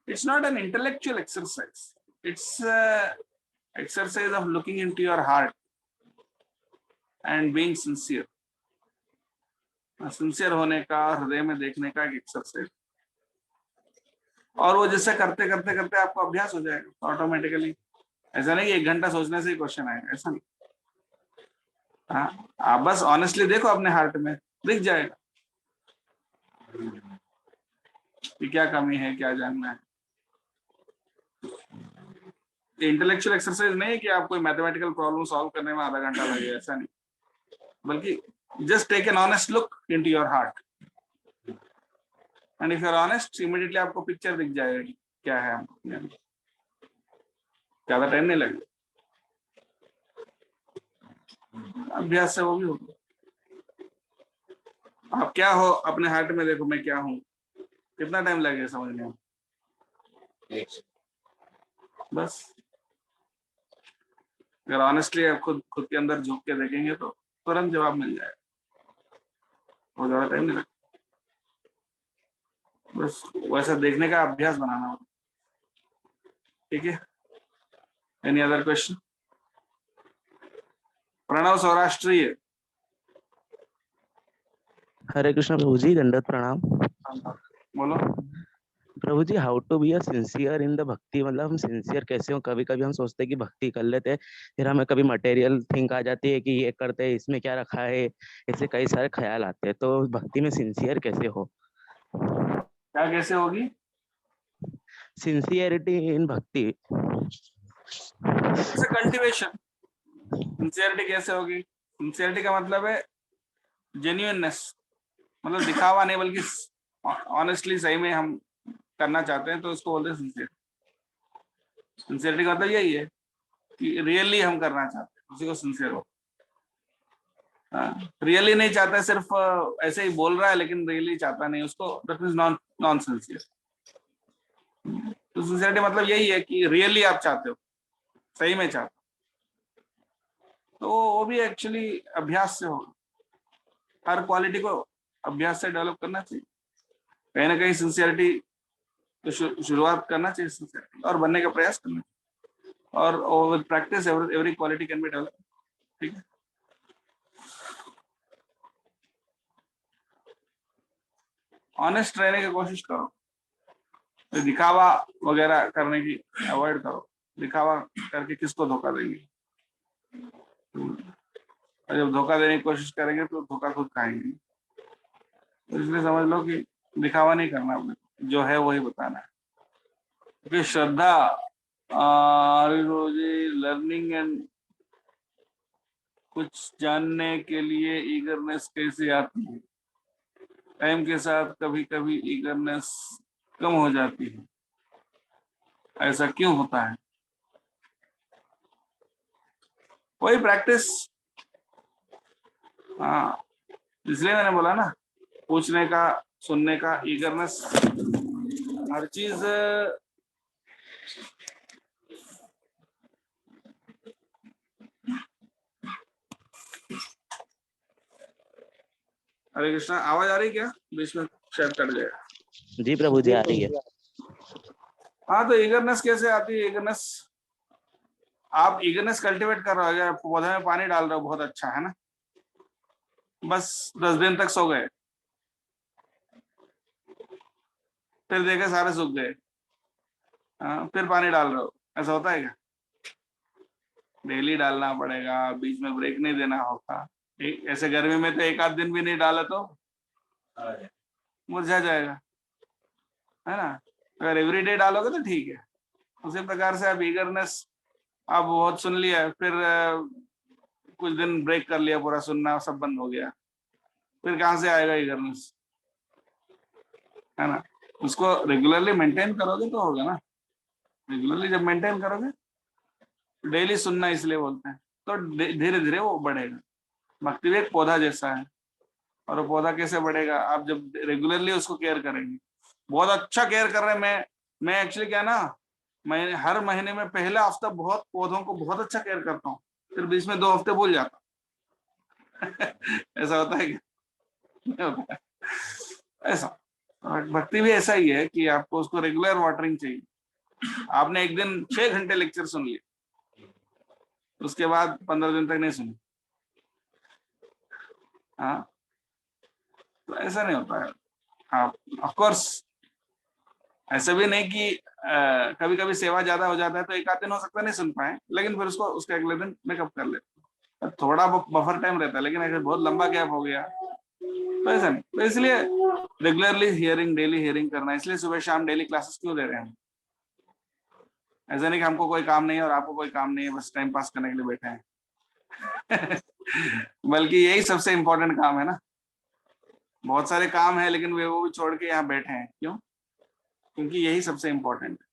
it's not an intellectual exercise, it's exercise of looking into your heart and being sincere, sincere होने का, हृदय में देखने का एक एक्सरसाइज, और वो जिससे करते करते करते आपको अभ्यास हो जाएगा ऑटोमेटिकली। ऐसा नहीं कि 1 घंटा सोचने से ही क्वेश्चन आएगा, ऐसा नहीं। हाँ, आप बस ऑनेस्टली देखो अपने हार्ट में, दिख जाएगा कि क्या कमी है, क्या जानना है। इंटेलेक्चुअल एक्सरसाइज नहीं है कि आप कोई मैथमेटिकल प्रॉब्लम सॉल्व करने में आधा घंटा लगे, ऐसा नहीं, बल्कि just take an honest look into your heart and if you are honest, immediately आपको पिक्चर दिख जाएगी क्या है। ज्यादा टाइम नहीं लगेगा, अभ्यास से वो भी होगा। आप क्या हो अपने हार्ट में देखो, मैं क्या हूँ, कितना टाइम लगेगा समझने में? बस अगर ऑनेस्टली आप खुद के अंदर झुक के देखेंगे तो तुरंत जवाब मिल जाएगा, वो ज्यादा टाइम नहीं लगता। बस वैसा देखने का अभ्यास बनाना होगा। ठीक है, any other question? Pranav Saurashtriya. Hare Krishna प्रभु जी, दंडवत प्रणाम। बोलो। प्रभु जी, how to be a sincere in the bhakti, मतलब हम सिंसियर कैसे हो? कभी कभी हम सोचते हैं कि भक्ति कर लेते हैं, फिर हमें कभी मटेरियल थिंक आ जाती है कि ये करते हैं, इसमें क्या रखा है, ऐसे कई सारे ख्याल आते हैं। तो भक्ति में सिंसियर कैसे हो? क्या कैसे होगी? सिंसियरिटी इन भक्ति। It's a cultivation. सिंसियरिटी कैसे होगी? सिंसियरिटी का मतलब है जेन्युइननेस, मतलब दिखावा नहीं, बल्कि ऑनेस्टली सही में हम करना चाहते हैं, तो उसको बोलते हैं सिंसियर। सिंसियरिटी का मतलब यही है कि रियली हम करना चाहते हैं, उसी को सिंसियर हो। रियली नहीं चाहता, सिर्फ ऐसे ही बोल रहा है लेकिन रियली चाहता नहीं, उसको दैट मींस नॉन सिंसियर। तो सिंसियरिटी मतलब यही है कि रियली आप चाहते हो, सही में चाहते हो। तो वो भी एक्चुअली अभ्यास से होगा। हर क्वालिटी को अभ्यास से डेवलप करना चाहिए। कहीं ना कहीं सिंसियरिटी तो शुरुआत करना चाहिए सिंसियरिटी, और बनने का प्रयास करना चाहिए, और with practice every quality can be develop. ठीक है। ऑनेस्ट रहने की कोशिश करो, तो दिखावा वगैरह करने की अवॉइड करो। दिखावा करके किसको धोखा देंगे? और जब धोखा देने की कोशिश करेंगे तो धोखा खुद खाएंगे। तो इसलिए समझ लो कि दिखावा नहीं करना, अपने जो है वही बताना है। क्योंकि श्रद्धा, लर्निंग एंड कुछ जानने के लिए ईगरनेस कैसे आती है? टाइम के साथ कभी कभी ईगरनेस कम हो जाती है, ऐसा क्यों होता है? वही प्रैक्टिस। हाँ, इसलिए मैंने बोला ना, पूछने का, सुनने का ईगरनेस, हर चीज। हरे कृष्णा, आवाज आ रही क्या? बीच में शायद कट गया। जी प्रभु जी, आ रही है। हाँ, तो ईगरनेस कैसे आती है? ईगरनेस, आप ईगरनेस कल्टीवेट कर रहे हो, अगर पौधे में पानी डाल रहे हो, बहुत अच्छा है ना। बस 10 दिन तक सो गए, फिर देखे सारे सूख गए, फिर पानी डाल रहे हो, ऐसा होता है क्या? डेली डालना पड़ेगा, बीच में ब्रेक नहीं देना होगा। ऐसे गर्मी में तो एक आध दिन भी नहीं डाला तो मुरझा जाएगा, है ना। अगर एवरीडे डालोगे तो ठीक है। उसी प्रकार से आप ईगरनेस, आप बहुत सुन लिया, फिर कुछ दिन ब्रेक कर लिया, पूरा सुनना सब बंद हो गया, फिर कहाँ से आएगा ईगरनेस, है ना। उसको रेगुलरली मेंटेन करोगे तो होगा ना। रेगुलरली जब मेंटेन करोगे, डेली सुनना इसलिए बोलते हैं, तो धीरे धीरे वो बढ़ेगा। भक्ति भी एक पौधा जैसा है, और वो पौधा कैसे बढ़ेगा? आप जब रेगुलरली उसको केयर करेंगे। बहुत अच्छा केयर कर रहे हैं। मैं एक्चुअली क्या ना, मैं हर महीने में पहला हफ्ता बहुत पौधों को बहुत अच्छा केयर करता हूँ, फिर बीच में 2 हफ्ते भूल जाता ऐसा होता है क्या? नहीं होता है ऐसा। भक्ति भी ऐसा ही है कि आपको उसको रेगुलर वाटरिंग चाहिए। आपने एक दिन 6 घंटे लेक्चर सुन लिए, उसके बाद 15 दिन तक नहीं सुनी, हाँ, तो ऐसा नहीं होता है। हाँ, ऑफ कोर्स ऐसा भी नहीं कि कभी कभी सेवा ज्यादा हो जाता है तो एक आध दिन हो सकता है नहीं सुन पाए, लेकिन फिर उसको उसके अगले दिन मेकअप कर लेते, थोड़ा बफर टाइम रहता है। लेकिन अगर बहुत लंबा गैप हो गया तो ऐसा नहीं। तो इसलिए रेगुलरली हियरिंग, डेली हियरिंग करना, इसलिए सुबह शाम डेली क्लासेस क्यों दे रहे हैं? ऐसा नहीं कि हमको कोई काम नहीं है और आपको कोई काम नहीं है, बस टाइम पास करने के लिए बैठे हैं बल्कि यही सबसे इम्पोर्टेंट काम है ना। बहुत सारे काम है, लेकिन वे वो भी छोड़ के यहाँ बैठे हैं, क्यों? क्योंकि यही सबसे इम्पोर्टेंट है।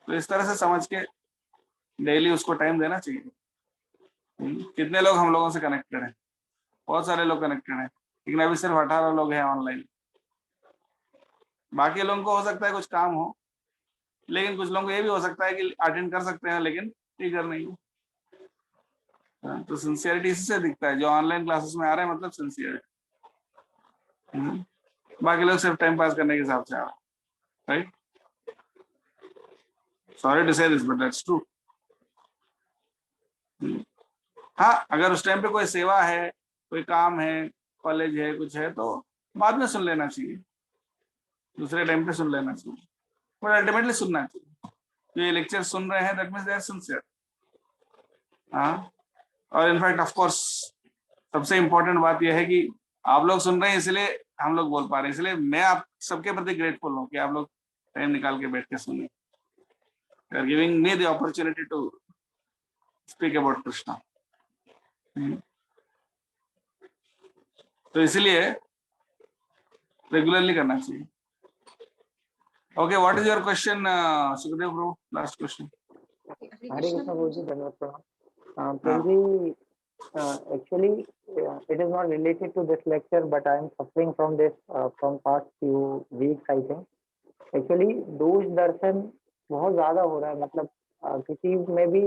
तो इस तरह से समझ के डेली उसको टाइम देना चाहिए। कितने लोग हम लोगों से कनेक्टेड हैं? बहुत सारे लोग कनेक्टेड हैं, लेकिन अभी सिर्फ 18 लोग हैं ऑनलाइन। बाकी लोगों को हो सकता है कुछ काम हो, लेकिन कुछ लोगों को ये भी हो सकता है कि अटेंड कर सकते हैं लेकिन टीचर नहीं हो। तो सिंसियरिटी इसी से दिखता है, जो ऑनलाइन क्लासेस में आ रहे हैं मतलब सिंसियर है। बाकी लोग सिर्फ टाइम पास करने के हिसाब से आ रहे हैं, राइट? सॉरी टू से दिस बट दैट्स ट्रू। हाँ, अगर उस टाइम पे कोई सेवा है, कोई काम है, कॉलेज है कुछ है तो बाद में सुन लेना चाहिए, दूसरे टाइम पे सुन लेना चाहिए, बट अल्टीमेटली सुनना चाहिए। जो ये लेक्चर सुन रहे हैं that means they are sincere. हाँ, और इनफैक्ट ऑफ कोर्स सबसे इम्पोर्टेंट बात यह है कि आप लोग सुन रहे हैं इसलिए हम लोग बोल पा रहे हैं, इसलिए मैं आप सबके प्रति ग्रेटफुल हूँ कि आप लोग टाइम निकाल के बैठ के सुने, you are giving me the opportunity to speak about Krishna. तो इसलिए रेगुलरली करना चाहिए। Okay, what is your question Sukhdev bro? Last question. Hare Krishna प्रभु जी, धन्यवाद प्रणाम। प्रभु जी, actually it is not related to this lecture, but I am suffering from this from past few weeks I think. Actually दोष दर्शन बहुत ज्यादा हो रहा है, मतलब किसी में भी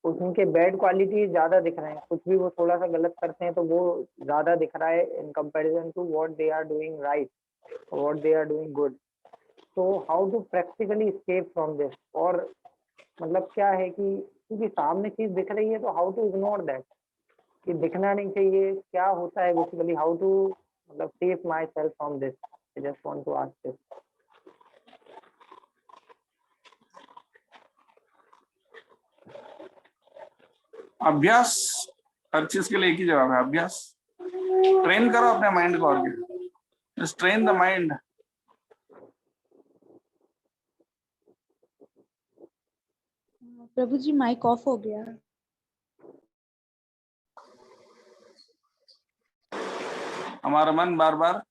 उनके बैड क्वालिटी ज्यादा दिख रहे हैं, कुछ भी वो थोड़ा सा गलत करते हैं तो वो ज्यादा दिख रहा है in comparison to what they are doing right, what they are doing good. तो how to practically escape from this? और मतलब क्या है कि क्योंकि सामने चीज दिख रही है तो हाउ टू इग्नोर दैट, कि दिखना नहीं चाहिए, क्या होता है बेसिकली, हाउ टू मतलब save myself from this? I just want to ask this. अभ्यास, हर चीज के लिए एक ही जवाब है, अभ्यास। ट्रेन करो अपने माइंड को, और क्या, जस्ट ट्रेन द माइंड। प्रभु जी माइक ऑफ हो गया। हमारा मन बार बार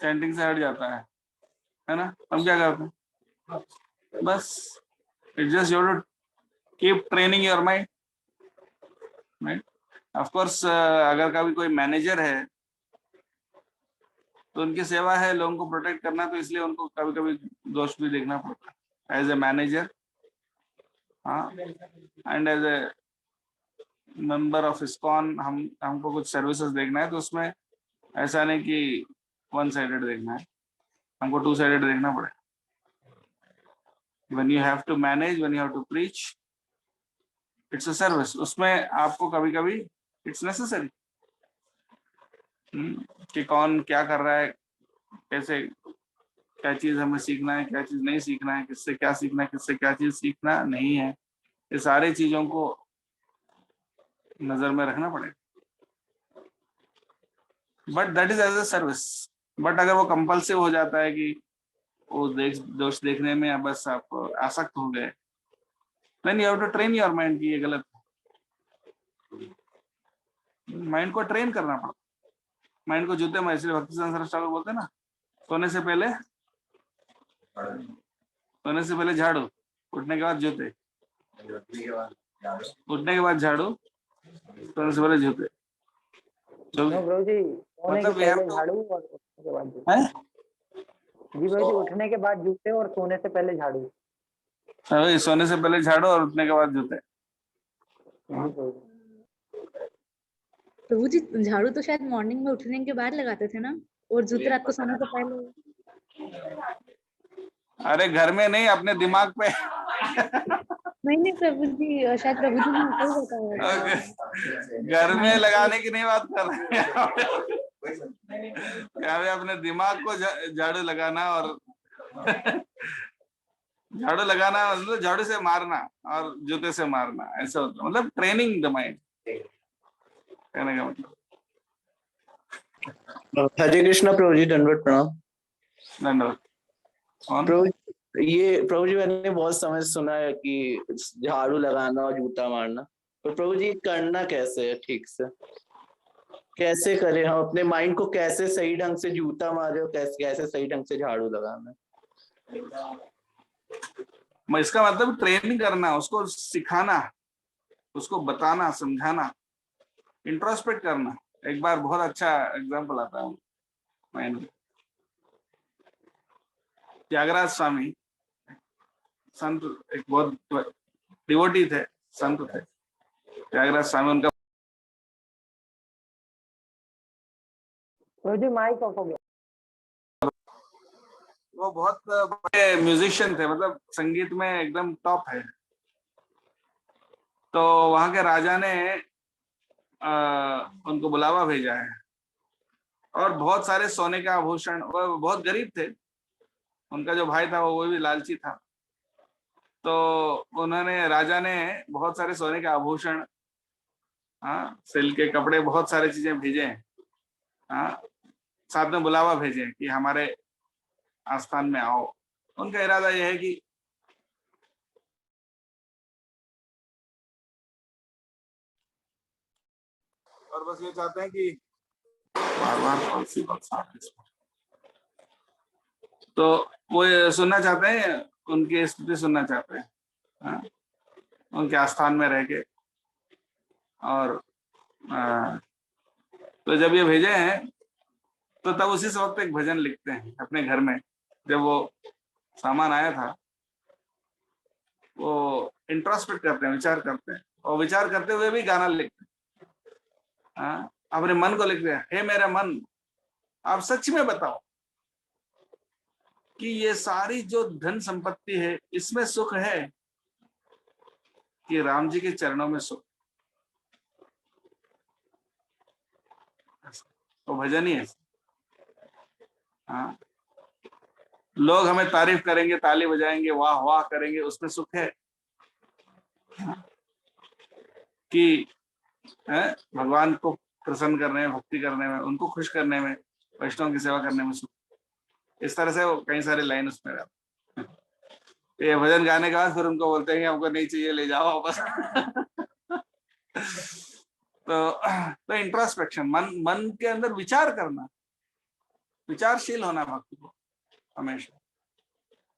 चैंटिंग से हट जाता है ना? हम क्या करते हैं? बस it just you to keep training your mind, right? Of course अगर कभी कोई मैनेजर है तो उनकी सेवा है लोगों को प्रोटेक्ट करना, तो इसलिए उनको कभी कभी दोष भी देखना पड़ता है एज ए मैनेजर, हाँ, and as a member of ISKCON हमको कुछ सर्विसेज देखना है, तो उसमें ऐसा नहीं कि वन साइडेड देखना है, हमको टू साइडेड देखना पड़ेगा। When you have to manage, when you have to preach, it's a service. उसमें आपको कभी कभी it's necessary कि कौन क्या कर रहा है, कैसे, क्या चीज हमें सीखना है, क्या चीज नहीं सीखना है, किससे क्या सीखना है, किससे क्या चीज सीखना नहीं है, ये सारी चीजों को नजर में रखना पड़ेगा। But that is as a service. But अगर वो कंपल्सिव हो जाता है कि वो दोष देखने में बस आप आसक्त हो गए, then you have to train your mind कि ये गलत है। माइंड को ट्रेन करना पड़ता, माइंड को जूते में, इसलिए भक्ति संसार ठाकुर बोलते हैं ना, सोने से पहले झाड़ू, उठने के बाद जूते, उठने के बाद झाड़ू, सोने से पहले जूते। प्रभु जी, सोने के पहले झाड़ू और उठने के बाद जूते। जी प्रभु जी, उठने के बाद जूते और सोने से पहले झाड़ू। सोने से पहले झाड़ू और उठने के बाद जूते। प्रभु जी, झाड़ू तो शायद मॉर्निंग में उठने के बाद लगाते थे ना, और जूते रात को सोने से पहले। अरे घर में नहीं, अपने दिमाग पे। नहीं प्रभु जी, शायद प्रभु जी ने ऐसा ही बताया। घर में लगाने की नहीं बात कर रहे हैं, अपने दिमाग को झाड़ू लगाना, और झाड़ू लगाना मतलब झाड़ू से मारना और जूते से मारना, ऐसा होता, मतलब ट्रेनिंग द माइंड कहने का मतलब। हरे कृष्णा प्रभु जी, दंडवत प्रणाम। धन्यवाद। प्रभु जी मैंने बहुत समय सुना है कि झाड़ू लगाना और जूता मारना, पर प्रभु जी करना कैसे है ठीक से? कैसे करें हम अपने माइंड को, कैसे सही ढंग से जूता मारे और कैसे सही ढंग से झाड़ू लगाना? इसका मतलब ट्रेनिंग करना, उसको सिखाना, उसको बताना, समझाना, इंट्रोस्पेक्ट करना। एक बार बहुत अच्छा एग्जांपल आता है माइंड में, त्यागराज स्वामी संत, एक बहुत डिवोटी थे, संत थे त्यागराज स्वामी। उनका प्रभु जी माइक ऑफ हो गया। वो बहुत बड़े म्यूजिशियन थे, मतलब संगीत में एकदम टॉप है। तो वहां के राजा ने उनको बुलावा भेजा है, और बहुत सारे सोने के आभूषण, वो बहुत गरीब थे, उनका जो भाई था वो भी लालची था, तो उन्होंने, राजा ने बहुत सारे सोने के आभूषण, हाँ, सिल्क के कपड़े, बहुत सारी चीजें भेजे हैं, हाँ, साथ में बुलावा भेजे कि हमारे आस्थान में आओ। उनका इरादा यह है कि और बस ये चाहते हैं कि बार बार कौन सी बात साथ में, तो वो ये सुनना चाहते हैं, उनकी स्तुति सुनना चाहते हैं, हाँ, उनके आस्थान में रह के। और तो जब ये भेजे हैं तो तब उसी वक्त एक भजन लिखते हैं अपने घर में। जब वो सामान आया था, वो इंट्रोस्पेक्ट करते हैं, विचार करते हैं, और विचार करते हुए भी गाना लिखते हैं, हाँ, अपने मन को लिखते हैं, हे मेरा मन, आप सच में बताओ कि ये सारी जो धन संपत्ति है, इसमें सुख है कि राम जी के चरणों में सुख? तो भजन ही है, हाँ, लोग हमें तारीफ करेंगे, ताली बजाएंगे, वाह वाह करेंगे, उसमें सुख है? कि भगवान को प्रसन्न करने में, भक्ति करने में, उनको खुश करने में, वैष्णव की सेवा करने में सुख? इस तरह से वो कई सारे लाइन उसमें रहते हैं। ये भजन गाने के बाद फिर उनको बोलते हैं कि हमको नहीं चाहिए, ले जाओ वापस। तो इंट्रोस्पेक्शन, मन के अंदर विचार करना, विचारशील होना भक्ति को हमेशा।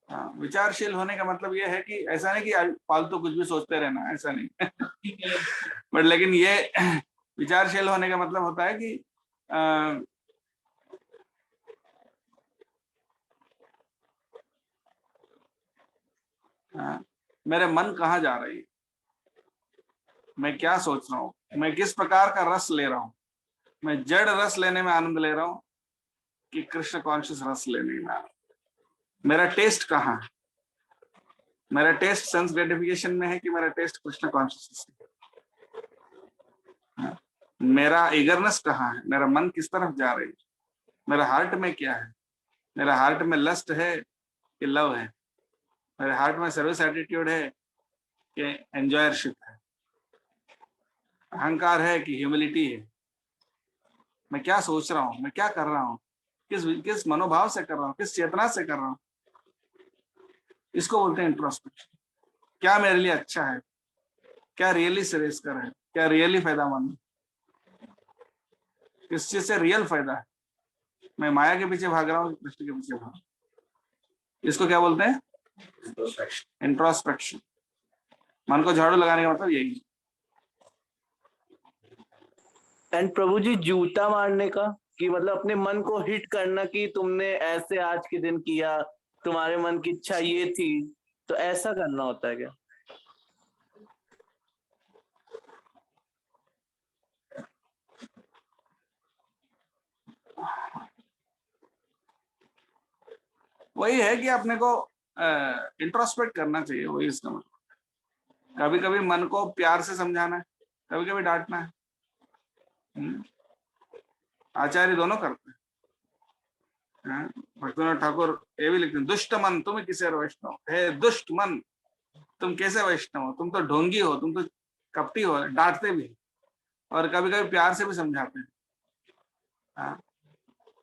हाँ, विचारशील होने का मतलब ये है कि ऐसा नहीं कि फालतू कुछ भी सोचते रहना, ऐसा नहीं। बट लेकिन ये विचारशील होने का मतलब होता है कि मेरे मन कहाँ जा रही है, मैं क्या सोच रहा हूँ, मैं किस प्रकार का रस ले रहा हूँ, मैं जड़ रस लेने में आनंद ले रहा हूँ कि कृष्ण कॉन्शियस रस लेने में आनंद? मेरा टेस्ट कहाँ है? मेरा टेस्ट सेंस ग्रेटिफिकेशन में है कि मेरा टेस्ट कृष्ण कॉन्शियस? मेरा ईगरनेस कहाँ है? मेरा मन किस तरफ जा रही है? मेरा हार्ट में क्या है? मेरा हार्ट में लस्ट है कि लव है? मेरे हार्ट में सर्विस एटीट्यूड है कि एंजॉयरशिप है? अहंकार है कि ह्यूमिलिटी है? मैं क्या सोच रहा हूँ, मैं क्या कर रहा हूँ, किस मनोभाव से कर रहा हूँ, किस चेतना से कर रहा हूँ? इसको बोलते हैं इंट्रोस्पेक्शन। क्या मेरे लिए अच्छा है, क्या रियली श्रेयस्कर है, क्या रियली फायदामंद है, किस चीज से रियल फायदा है? मैं माया के पीछे भाग रहा हूँ, कृष्ण के पीछे भाग रहा हूँ? इसको क्या बोलते हैं? इंट्रोस्पेक्शन। मन को झाड़ू लगाने का मतलब यही। एंड प्रभु जी, जूता मारने का, कि मतलब अपने मन को हिट करना कि तुमने ऐसे आज के दिन किया, तुम्हारे मन की इच्छा ये थी, तो ऐसा करना होता है क्या? वही है कि अपने को इंट्रोस्पेक्ट करना चाहिए, वही इसका मतलब। कभी कभी मन को प्यार से समझाना है, कभी कभी डांटना है। आचार्य दोनों करते हैं। भक्तिनाथ ठाकुर ये भी लिखते हैं, दुष्ट मन तुम किसे वैष्णव, हे दुष्ट मन तुम कैसे वैष्णव हो, तुम तो ढोंगी हो, तुम तो कपटी हो। डांटते भी, और कभी कभी प्यार से भी समझाते हैं।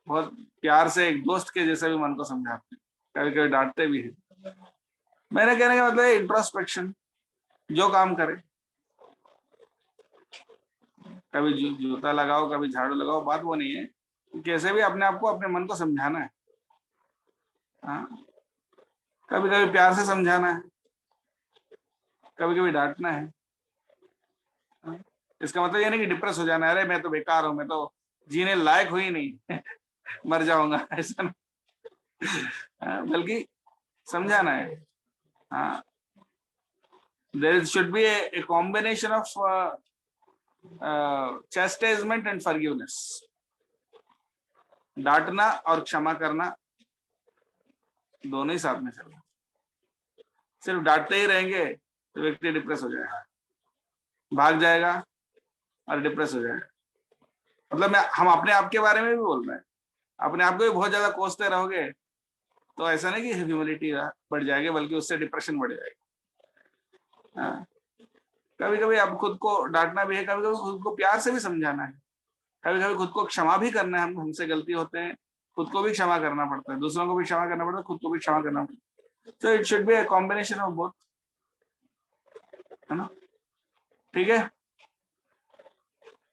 बहुत प्यार से, एक दोस्त के जैसे भी मन को समझाते हैं, कभी कभी डांटते भी हैं। मैंने कहने का मतलब इंट्रोस्पेक्शन, जो काम करे, कभी जूता लगाओ, कभी झाड़ू लगाओ, बात वो नहीं है, कैसे भी अपने आप को, अपने मन को समझाना है। कभी कभी प्यार से समझाना है, कभी कभी डांटना है। इसका मतलब ये नहीं कि डिप्रेस हो जाना है, अरे मैं तो बेकार हूं, मैं तो जीने लायक हुई नहीं, मर जाऊंगा, ऐसा नहीं। बल्कि समझाना है। हाँ, there should be a combination of chastisement and forgiveness. डांटना और क्षमा करना दोनों ही साथ में चलना। सिर्फ डांटते ही रहेंगे तो व्यक्ति डिप्रेस हो जाएगा, भाग जाएगा, और डिप्रेस हो जाएगा। मतलब मैं हम अपने आप के बारे में भी बोल रहे हैं, अपने आप को भी बहुत ज्यादा कोसते रहोगे तो ऐसा नहीं कि ह्यूमिलिटी बढ़ जाएगी, बल्कि उससे डिप्रेशन बढ़ जाएगा। हाँ, कभी कभी आप खुद को डांटना भी है, कभी कभी खुद को प्यार से भी समझाना है, कभी कभी खुद को क्षमा भी करना है। हम हमसे गलती होते हैं, खुद को भी क्षमा करना पड़ता है, दूसरों को भी क्षमा करना पड़ता है, खुद को भी क्षमा करना पड़ता है। तो it should be a combination of both, है ना? ठीक है,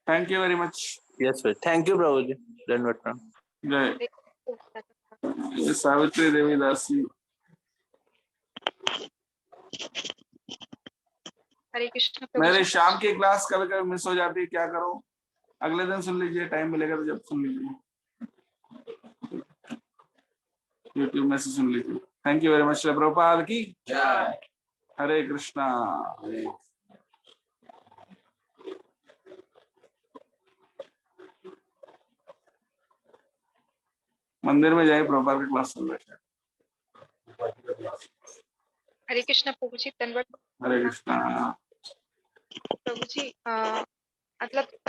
thank you very much. Yes sir, thank you प्रभु जी, धन्यवाद प्रणाम। जय सावित्री देवी दासी। हरे कृष्ण प्रभु मेरे जी। शाम की क्लास कभी कभी मिस हो जाती है, क्या करूं? अगले दिन सुन लीजिए, टाइम मिलेगा तो जब सुन लीजिए, यूट्यूब में से सुन लीजिए। Thank you very much. Prabhupada की जय। हरे कृष्णा। मंदिर में जाए, प्रभुपाद की क्लास सुन रहे। हरे कृष्ण प्रभु जी, धन्यवाद। हरे कृष्णा। प्रभु जी मतलब